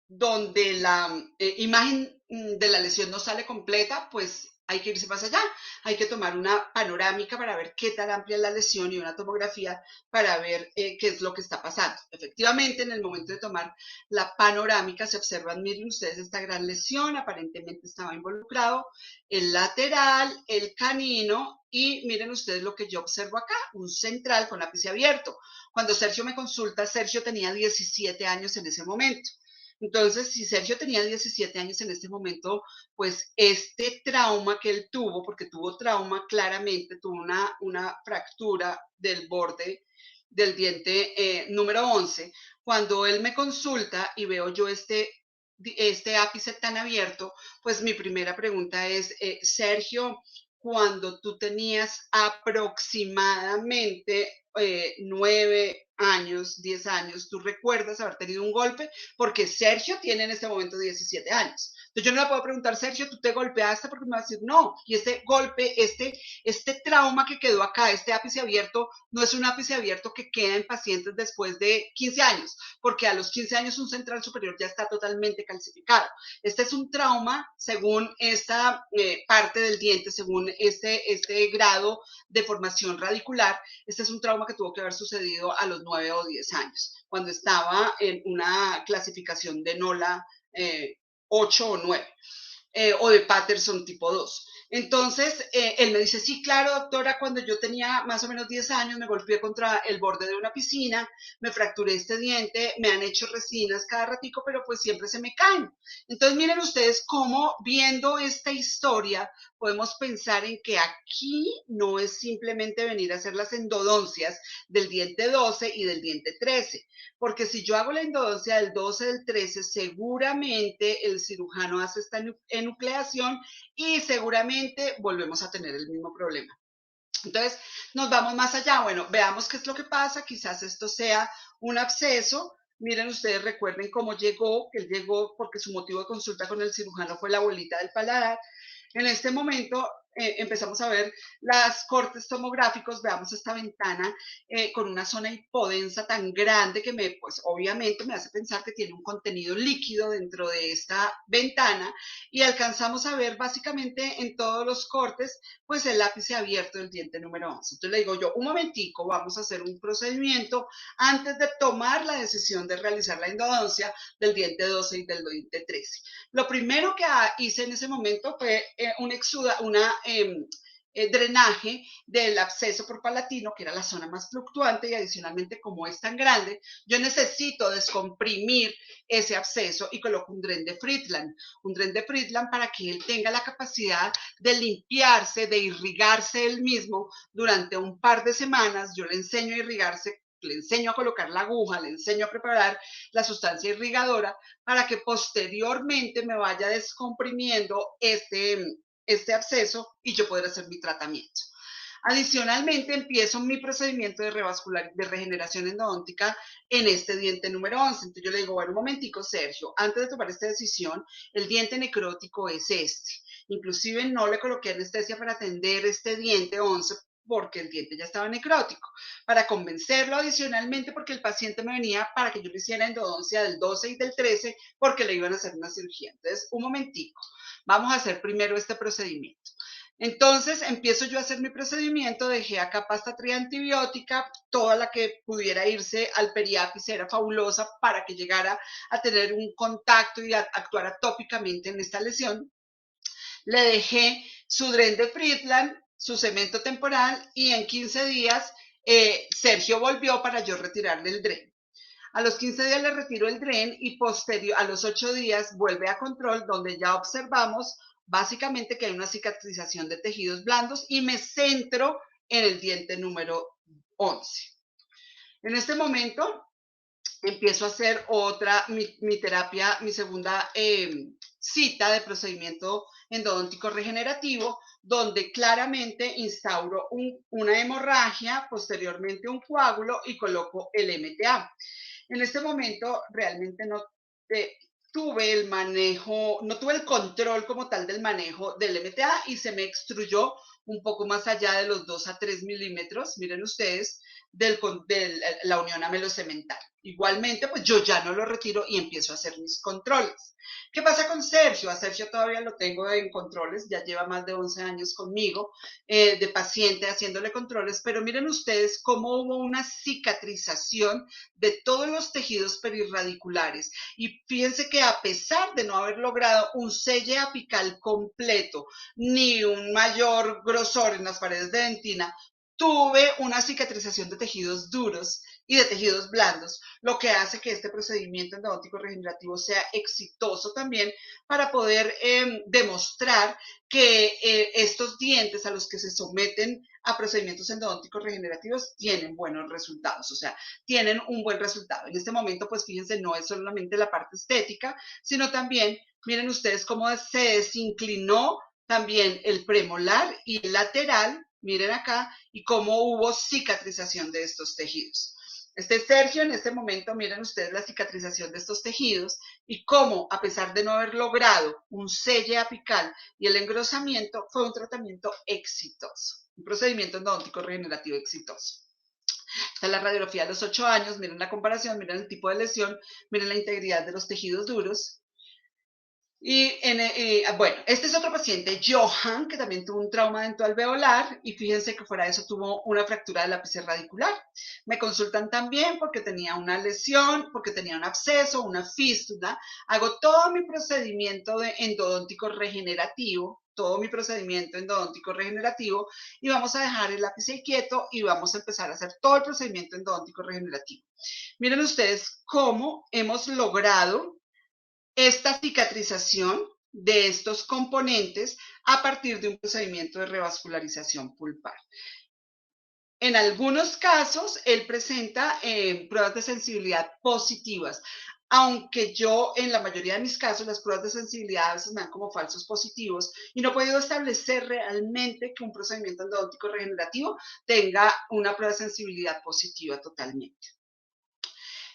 S1: donde la imagen de la lesión no sale completa, pues hay que irse más allá. Hay que tomar una panorámica para ver qué tan amplia es la lesión y una tomografía para ver qué es lo que está pasando. Efectivamente, en el momento de tomar la panorámica se observan, miren ustedes, esta gran lesión, aparentemente estaba involucrado el lateral, el canino, y miren ustedes lo que yo observo acá, un central con ápice abierto. Cuando Sergio me consulta, Sergio tenía 17 años en ese momento. Entonces, si Sergio tenía 17 años en este momento, pues este trauma que él tuvo, porque tuvo trauma claramente, tuvo una fractura del borde del diente número 11. Cuando él me consulta y veo yo este ápice tan abierto, pues mi primera pregunta es, Sergio, cuando tú tenías aproximadamente 9 años, 10 años, ¿tú recuerdas haber tenido un golpe? Porque Sergio tiene en este momento 17 años. Entonces yo no le puedo preguntar, Sergio, ¿tú te golpeaste? Porque me va a decir, no. Y este golpe, este trauma que quedó acá, este ápice abierto, no es un ápice abierto que queda en pacientes después de 15 años, porque a los 15 años un central superior ya está totalmente calcificado. Este es un trauma según esta parte del diente, según este grado de formación radicular. Este es un trauma que tuvo que haber sucedido a los 9 o 10 años, cuando estaba en una clasificación de NOLA 8 o 9, o de Patterson tipo 2. Entonces, él me dice, sí, claro, doctora, cuando yo tenía más o menos 10 años me golpeé contra el borde de una piscina, me fracturé este diente, me han hecho resinas cada ratico, pero pues siempre se me caen. Entonces, miren ustedes cómo viendo esta historia podemos pensar en que aquí no es simplemente venir a hacer las endodoncias del diente 12 y del diente 13, porque si yo hago la endodoncia del 12, del 13, seguramente el cirujano hace esta enucleación y seguramente volvemos a tener el mismo problema. Entonces, nos vamos más allá. Bueno, veamos qué es lo que pasa. Quizás esto sea un absceso. Miren ustedes, recuerden cómo llegó, que él llegó porque su motivo de consulta con el cirujano fue la bolita del paladar. En este momento empezamos a ver las cortes tomográficos, veamos esta ventana con una zona hipodensa tan grande que pues obviamente me hace pensar que tiene un contenido líquido dentro de esta ventana y alcanzamos a ver básicamente en todos los cortes pues el ápice abierto del diente número 11. Entonces le digo yo, un momentico, vamos a hacer un procedimiento antes de tomar la decisión de realizar la endodoncia del diente 12 y del diente 13. Lo primero que hice en ese momento fue drenaje del absceso por palatino, que era la zona más fluctuante, y adicionalmente, como es tan grande, yo necesito descomprimir ese absceso y coloco un dren de Friedland para que él tenga la capacidad de limpiarse, de irrigarse él mismo durante un par de semanas. Yo le enseño a irrigarse, le enseño a colocar la aguja, le enseño a preparar la sustancia irrigadora para que posteriormente me vaya descomprimiendo este absceso y yo poder hacer mi tratamiento. Adicionalmente, empiezo mi procedimiento de regeneración endodóntica en este diente número 11. Entonces yo le digo, bueno, un momentico, Sergio, antes de tomar esta decisión, el diente necrótico es este. Inclusive no le coloqué anestesia para atender este diente 11 porque el diente ya estaba necrótico. Para convencerlo adicionalmente, porque el paciente me venía para que yo le hiciera endodoncia del 12 y del 13 porque le iban a hacer una cirugía. Entonces, un momentico, vamos a hacer primero este procedimiento. Entonces empiezo yo a hacer mi procedimiento, dejé acá pasta triantibiótica, toda la que pudiera irse al periápice era fabulosa para que llegara a tener un contacto y actuar atópicamente en esta lesión. Le dejé su dren de Friedland, su cemento temporal y en 15 días Sergio volvió para yo retirarle el dren. A los 15 días le retiro el dren y a los 8 días vuelve a control donde ya observamos básicamente que hay una cicatrización de tejidos blandos y me centro en el diente número 11. En este momento empiezo a hacer mi terapia, mi segunda cita de procedimiento endodóntico regenerativo, donde claramente instauro una hemorragia, posteriormente un coágulo y coloco el MTA. En este momento realmente no tuve el manejo, no tuve el control como tal del manejo del MTA y se me extruyó un poco más allá de los 2 a 3 milímetros, miren ustedes, de la unión amelocemental. Igualmente, pues yo ya no lo retiro y empiezo a hacer mis controles. ¿Qué pasa con Sergio? A Sergio todavía lo tengo en controles, ya lleva más de 11 años conmigo, de paciente haciéndole controles, pero miren ustedes cómo hubo una cicatrización de todos los tejidos perirradiculares. Y fíjense que a pesar de no haber logrado un selle apical completo, ni un mayor grosor en las paredes de dentina, tuve una cicatrización de tejidos duros y de tejidos blandos, lo que hace que este procedimiento endodóntico regenerativo sea exitoso también para poder demostrar que estos dientes a los que se someten a procedimientos endodónticos regenerativos tienen buenos resultados, o sea, tienen un buen resultado. En este momento, pues fíjense, no es solamente la parte estética, sino también, miren ustedes cómo se desinclinó también el premolar y el lateral, miren acá, y cómo hubo cicatrización de estos tejidos. Sergio, en este momento, miren ustedes la cicatrización de estos tejidos y cómo, a pesar de no haber logrado un selle apical y el engrosamiento, fue un tratamiento exitoso, un procedimiento endodóntico regenerativo exitoso. Esta es la radiografía de los 8 años, miren la comparación, miren el tipo de lesión, miren la integridad de los tejidos duros. Y bueno, este es otro paciente, Johan, que también tuvo un trauma dentoalveolar y fíjense que fuera de eso tuvo una fractura del ápice radicular. Me consultan también porque tenía una lesión, porque tenía un absceso, una fístula. Hago todo mi procedimiento de endodóntico regenerativo, y vamos a dejar el ápice quieto y vamos a empezar a hacer todo el procedimiento endodóntico regenerativo. Miren ustedes cómo hemos logrado esta cicatrización de estos componentes a partir de un procedimiento de revascularización pulpar. En algunos casos, él presenta pruebas de sensibilidad positivas, aunque yo en la mayoría de mis casos las pruebas de sensibilidad a veces me dan como falsos positivos y no he podido establecer realmente que un procedimiento endodóntico regenerativo tenga una prueba de sensibilidad positiva totalmente.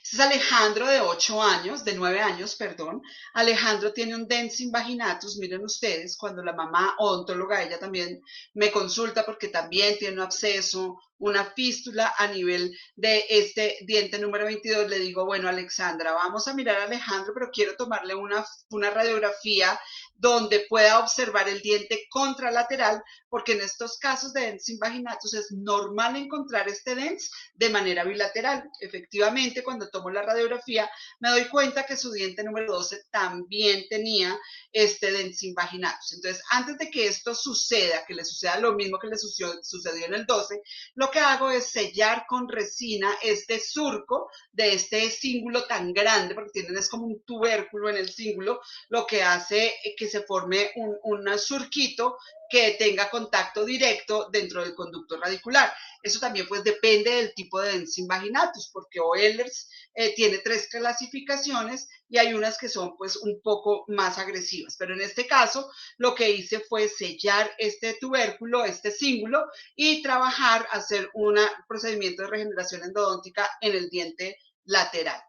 S1: Este es Alejandro de 8 años, de 9 años, perdón. Alejandro tiene un dens invaginatus, miren ustedes, cuando la mamá odontóloga, ella también me consulta porque también tiene un absceso, una fístula a nivel de este diente número 22, le digo, bueno, Alexandra, vamos a mirar a Alejandro, pero quiero tomarle una radiografía donde pueda observar el diente contralateral, porque en estos casos de dens invaginatus es normal encontrar este dens de manera bilateral. Efectivamente, cuando tomo la radiografía, me doy cuenta que su diente número 12 también tenía este dens invaginatus. Entonces, antes de que esto suceda, que le suceda lo mismo que le sucedió en el 12, lo que hago es sellar con resina este surco de este cíngulo tan grande, porque tienen es como un tubérculo en el cíngulo, lo que hace que se forme un surquito que tenga contacto directo dentro del conducto radicular. Eso también pues depende del tipo de dens invaginatus, porque Ehlers tiene 3 clasificaciones y hay unas que son pues un poco más agresivas. Pero en este caso lo que hice fue sellar este tubérculo, este cíngulo, y trabajar, hacer un procedimiento de regeneración endodóntica en el diente lateral.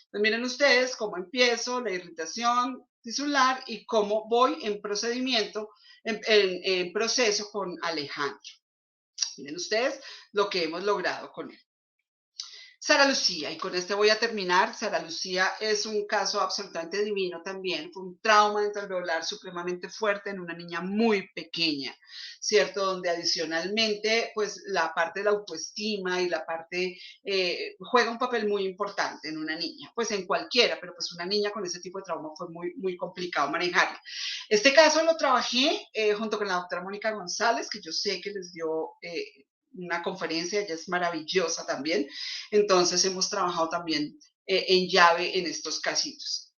S1: Pues miren ustedes cómo empiezo la irritación tisular y cómo voy en procedimiento, en proceso con Alejandro. Miren ustedes lo que hemos logrado con él. Sara Lucía, y con este voy a terminar. Sara Lucía es un caso absolutamente divino también. Fue un trauma dentalveolar supremamente fuerte en una niña muy pequeña, ¿cierto? Donde adicionalmente, pues la parte de la autoestima y la parte juega un papel muy importante en una niña, pues en cualquiera, pero pues una niña con ese tipo de trauma fue muy, muy complicado manejarla. Este caso lo trabajé junto con la doctora Mónica González, que yo sé que les dio una conferencia, ella es maravillosa también. Entonces hemos trabajado también en llave en estos casitos.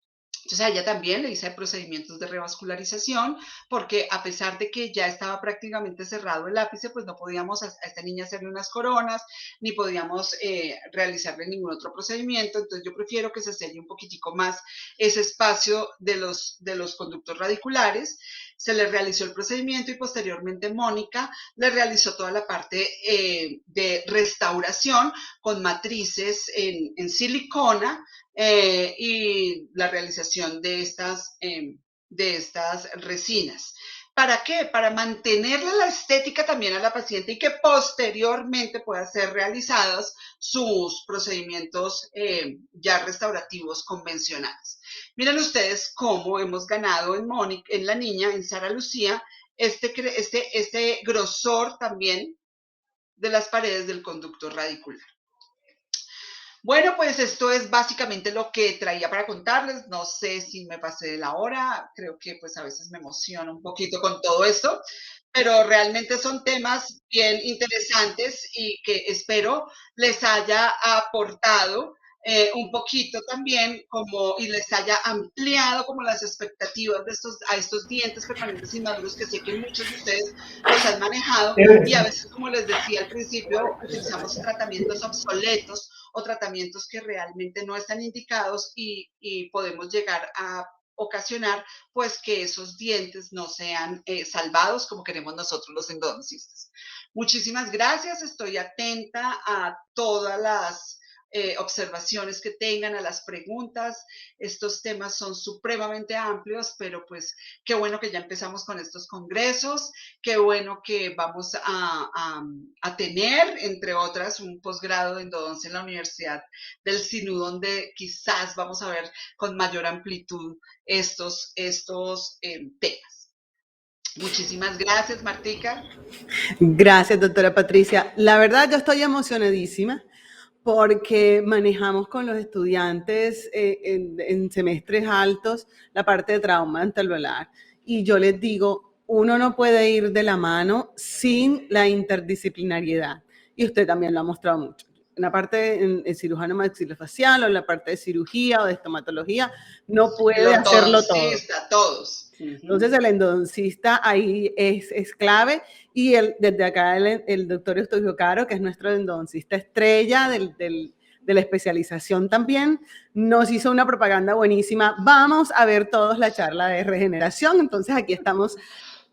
S1: Entonces a ella también le hice procedimientos de revascularización, porque a pesar de que ya estaba prácticamente cerrado el ápice, pues no podíamos a esta niña hacerle unas coronas, ni podíamos realizarle ningún otro procedimiento. Entonces yo prefiero que se selle un poquitico más ese espacio de los conductos radiculares. Se le realizó el procedimiento y posteriormente Mónica le realizó toda la parte de restauración con matrices en silicona, y la realización de estas resinas. ¿Para qué? Para mantenerle la estética también a la paciente y que posteriormente puedan ser realizados sus procedimientos ya restaurativos convencionales. Miren ustedes cómo hemos ganado en Mónica, en la niña, en Sara Lucía, este grosor también de las paredes del conducto radicular. Bueno, pues esto es básicamente lo que traía para contarles. No sé si me pasé de la hora, creo que pues a veces me emociono un poquito con todo esto, pero realmente son temas bien interesantes y que espero les haya aportado un poquito también como y les haya ampliado como las expectativas de estos dientes permanentes inmaduros que sé que muchos de ustedes los han manejado y a veces, como les decía al principio, utilizamos tratamientos obsoletos o tratamientos que realmente no están indicados y podemos llegar a ocasionar pues que esos dientes no sean salvados como queremos nosotros los endodoncistas. Muchísimas gracias, estoy atenta a todas las observaciones que tengan, a las preguntas. Estos temas son supremamente amplios, pero pues qué bueno que ya empezamos con estos congresos, qué bueno que vamos a tener, entre otras, un posgrado de endodoncia en la Universidad del SINU, donde quizás vamos a ver con mayor amplitud estos temas. Muchísimas gracias, Martica.
S2: Gracias, doctora Patricia. La verdad, yo estoy emocionadísima porque manejamos con los estudiantes en semestres altos la parte de trauma dentalveolar. Y yo les digo, uno no puede ir de la mano sin la interdisciplinariedad. Y usted también lo ha mostrado mucho. En la parte en cirujano maxilofacial o en la parte de cirugía o de estomatología, no puede hacerlo todo.
S1: Todos.
S2: Entonces el endodoncista ahí es clave y desde acá el doctor Eustogio Caro, que es nuestro endodoncista estrella de la especialización también, nos hizo una propaganda buenísima. Vamos a ver todos la charla de regeneración, entonces aquí estamos.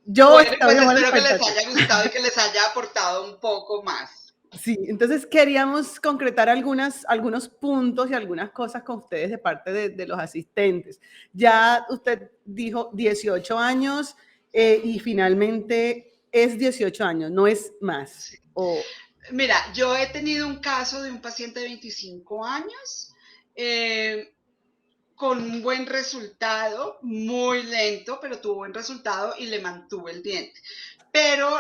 S2: Yo
S1: bueno, pues espero que les haya gustado y que les haya aportado un poco más.
S2: Sí, entonces queríamos concretar algunos puntos y algunas cosas con ustedes de parte de los asistentes. Ya usted dijo 18 años y finalmente es 18 años, no es más.
S1: Sí.
S2: O,
S1: Mira, yo he tenido un caso de un paciente de 25 años eh, con un buen resultado, muy lento, pero tuvo buen resultado y le mantuve el diente. Pero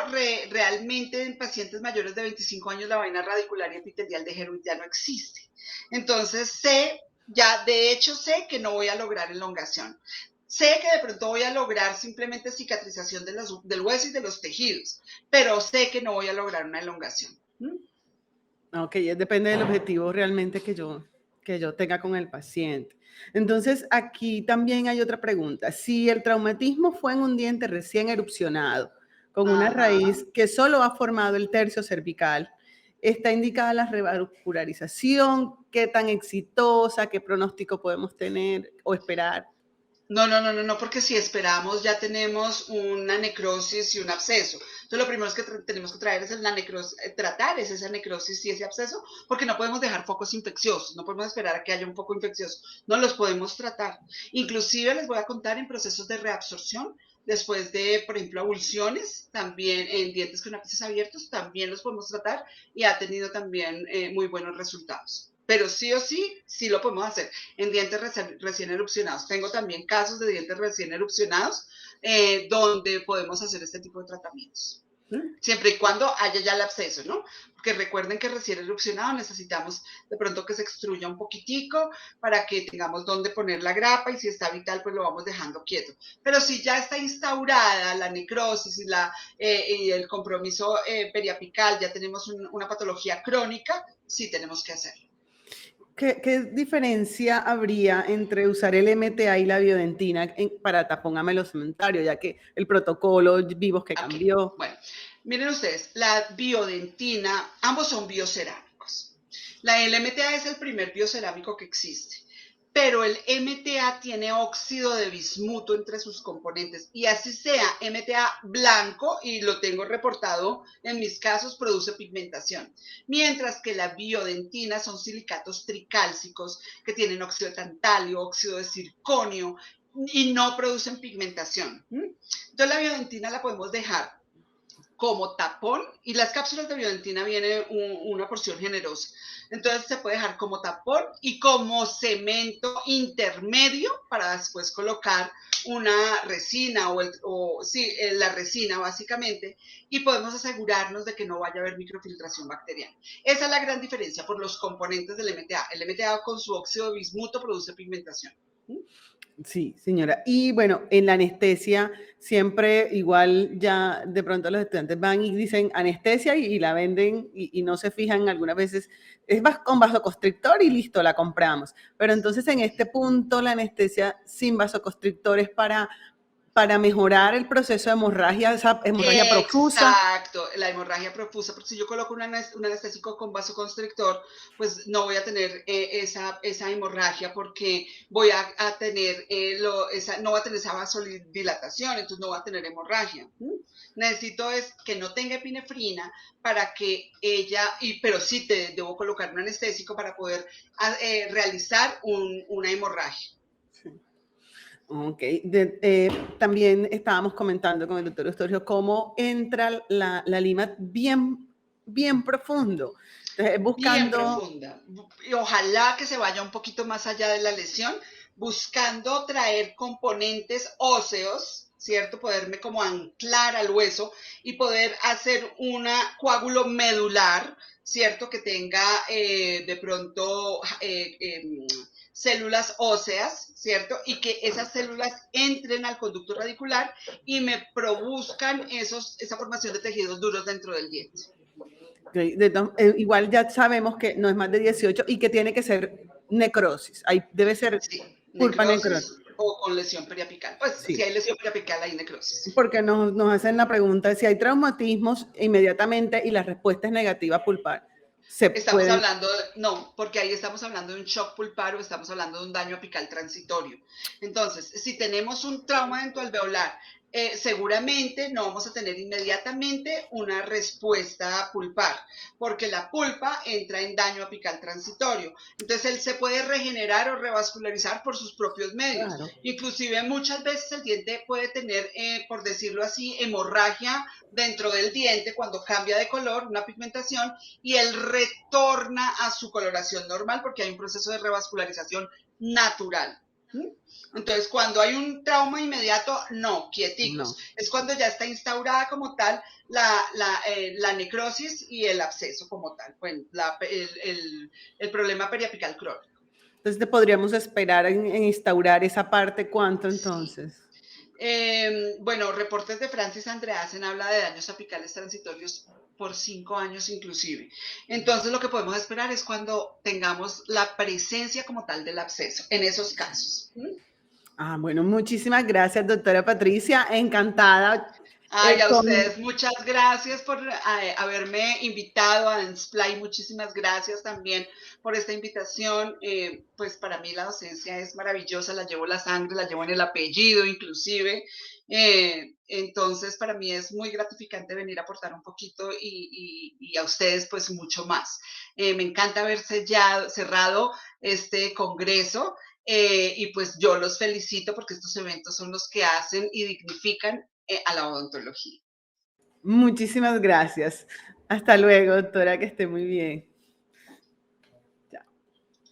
S1: realmente en pacientes mayores de 25 años la vaina radicular y epitelial de Heroin ya no existe. Entonces ya de hecho sé que no voy a lograr elongación. Sé que de pronto voy a lograr simplemente cicatrización del hueso y de los tejidos, pero sé que no voy a lograr una elongación.
S2: ok, depende del objetivo realmente que yo tenga con el paciente. Entonces, aquí también hay otra pregunta. Si el traumatismo fue en un diente recién erupcionado, con una
S1: Ajá.
S2: raíz que solo ha formado el tercio cervical, ¿está indicada la revascularización? ¿Qué tan exitosa? ¿Qué pronóstico podemos tener o esperar?
S1: No, porque si esperamos ya tenemos una necrosis y un absceso. Entonces lo primero que tenemos que traer es la necrosis, tratar es esa necrosis y ese absceso, porque no podemos dejar focos infecciosos, no podemos esperar a que haya un foco infeccioso, no los podemos tratar. Inclusive les voy a contar en procesos de reabsorción, después de, por ejemplo, avulsiones, también en dientes con ápices abiertos, también los podemos tratar y ha tenido también muy buenos resultados. Pero sí o sí, sí lo podemos hacer en dientes recién erupcionados. Tengo también casos de dientes recién erupcionados donde podemos hacer este tipo de tratamientos. Siempre y cuando haya ya el absceso, ¿no? Porque recuerden que recién erupcionado necesitamos de pronto que se extruya un poquitico para que tengamos donde poner la grapa y si está vital, pues lo vamos dejando quieto. Pero si ya está instaurada la necrosis y el compromiso periapical, ya tenemos una patología crónica, sí tenemos que hacerlo.
S2: ¿Qué diferencia habría entre usar el MTA y la biodentina para tapón amelocementario, ya que el protocolo vimos que
S1: Ok,
S2: cambió?
S1: bueno, miren ustedes, la biodentina, ambos son biocerámicos. La LMTA es el primer biocerámico que existe, pero el MTA tiene óxido de bismuto entre sus componentes y así sea MTA blanco, y lo tengo reportado en mis casos, produce pigmentación, mientras que la biodentina son silicatos tricálcicos que tienen óxido de tantalio, óxido de circonio y no producen pigmentación. Entonces la biodentina la podemos dejar como tapón y las cápsulas de biodentina viene una porción generosa. Entonces se puede dejar como tapón y como cemento intermedio para después colocar una resina la resina básicamente, y podemos asegurarnos de que no vaya a haber microfiltración bacteriana. Esa es la gran diferencia por los componentes del MTA. El MTA con su óxido de bismuto produce pigmentación.
S2: Sí, señora. Y bueno, en la anestesia siempre igual ya de pronto los estudiantes van y dicen anestesia y la venden y no se fijan algunas veces, es con vasoconstrictor y listo, la compramos. Pero entonces en este punto la anestesia sin vasoconstrictor es para mejorar el proceso de hemorragia, esa hemorragia profusa.
S1: Exacto, la hemorragia profusa, porque si yo coloco un anestésico con vasoconstrictor, pues no voy a tener esa hemorragia porque voy a tener, no va a tener esa vasodilatación, entonces no va a tener hemorragia. Necesito es que no tenga epinefrina para que pero sí debo colocar un anestésico para poder realizar una hemorragia.
S2: Ok, también estábamos comentando con el doctor Eustorgio cómo entra la lima bien profundo. Entonces,
S1: Bien
S2: buscando,
S1: profunda. Y ojalá que se vaya un poquito más allá de la lesión, buscando traer componentes óseos, ¿cierto? Poderme como anclar al hueso y poder hacer un coágulo medular, ¿cierto? Que tenga de pronto células óseas, ¿cierto? Y que esas células entren al conducto radicular y me produzcan esa formación de tejidos duros dentro del diente.
S2: igual ya sabemos que no es más de 18 y que tiene que ser necrosis. Ahí debe ser
S1: Sí,
S2: pulpa necrosis.
S1: necrosis o con lesión periapical. Pues si
S2: Sí,
S1: hay lesión periapical hay necrosis.
S2: porque nos hacen la pregunta si hay traumatismos inmediatamente y la respuesta es negativa pulpar. Se
S1: Estamos
S2: pueden,
S1: hablando, no, porque ahí estamos hablando de un shock pulpar o estamos hablando de un daño apical transitorio. Entonces, si tenemos un trauma dentoalveolar seguramente no vamos a tener inmediatamente una respuesta pulpar, porque la pulpa entra en daño apical transitorio. Entonces él se puede regenerar o revascularizar por sus propios medios.
S2: Claro.
S1: Inclusive muchas veces el diente puede tener, por decirlo así, hemorragia dentro del diente cuando cambia de color, una pigmentación, y él retorna a su coloración normal porque hay un proceso de revascularización natural. Entonces, cuando hay un trauma inmediato, no, quieticos.
S2: No.
S1: Es cuando ya está instaurada como tal la necrosis y el absceso como tal, bueno, el problema periapical crónico.
S2: Entonces, ¿te podríamos esperar en instaurar esa parte cuánto entonces?
S1: Bueno, reportes de Francis Andreasen habla de daños apicales transitorios por 5 años inclusive. Entonces, lo que podemos esperar es cuando tengamos la presencia como tal del absceso, en esos casos.
S2: Ah, bueno, muchísimas gracias, doctora Patricia. Encantada.
S1: Ay, a
S2: Con...
S1: ustedes muchas gracias por haberme invitado a Densplay. Muchísimas gracias también por esta invitación. Pues para mí la docencia es maravillosa, la llevo la sangre, la llevo en el apellido inclusive. Entonces para mí es muy gratificante venir a aportar un poquito y a ustedes pues mucho más. Me encanta haber cerrado este congreso. Y pues yo los felicito porque estos eventos son los que hacen y dignifican a la odontología.
S2: Muchísimas gracias. Hasta luego, doctora, que esté muy bien.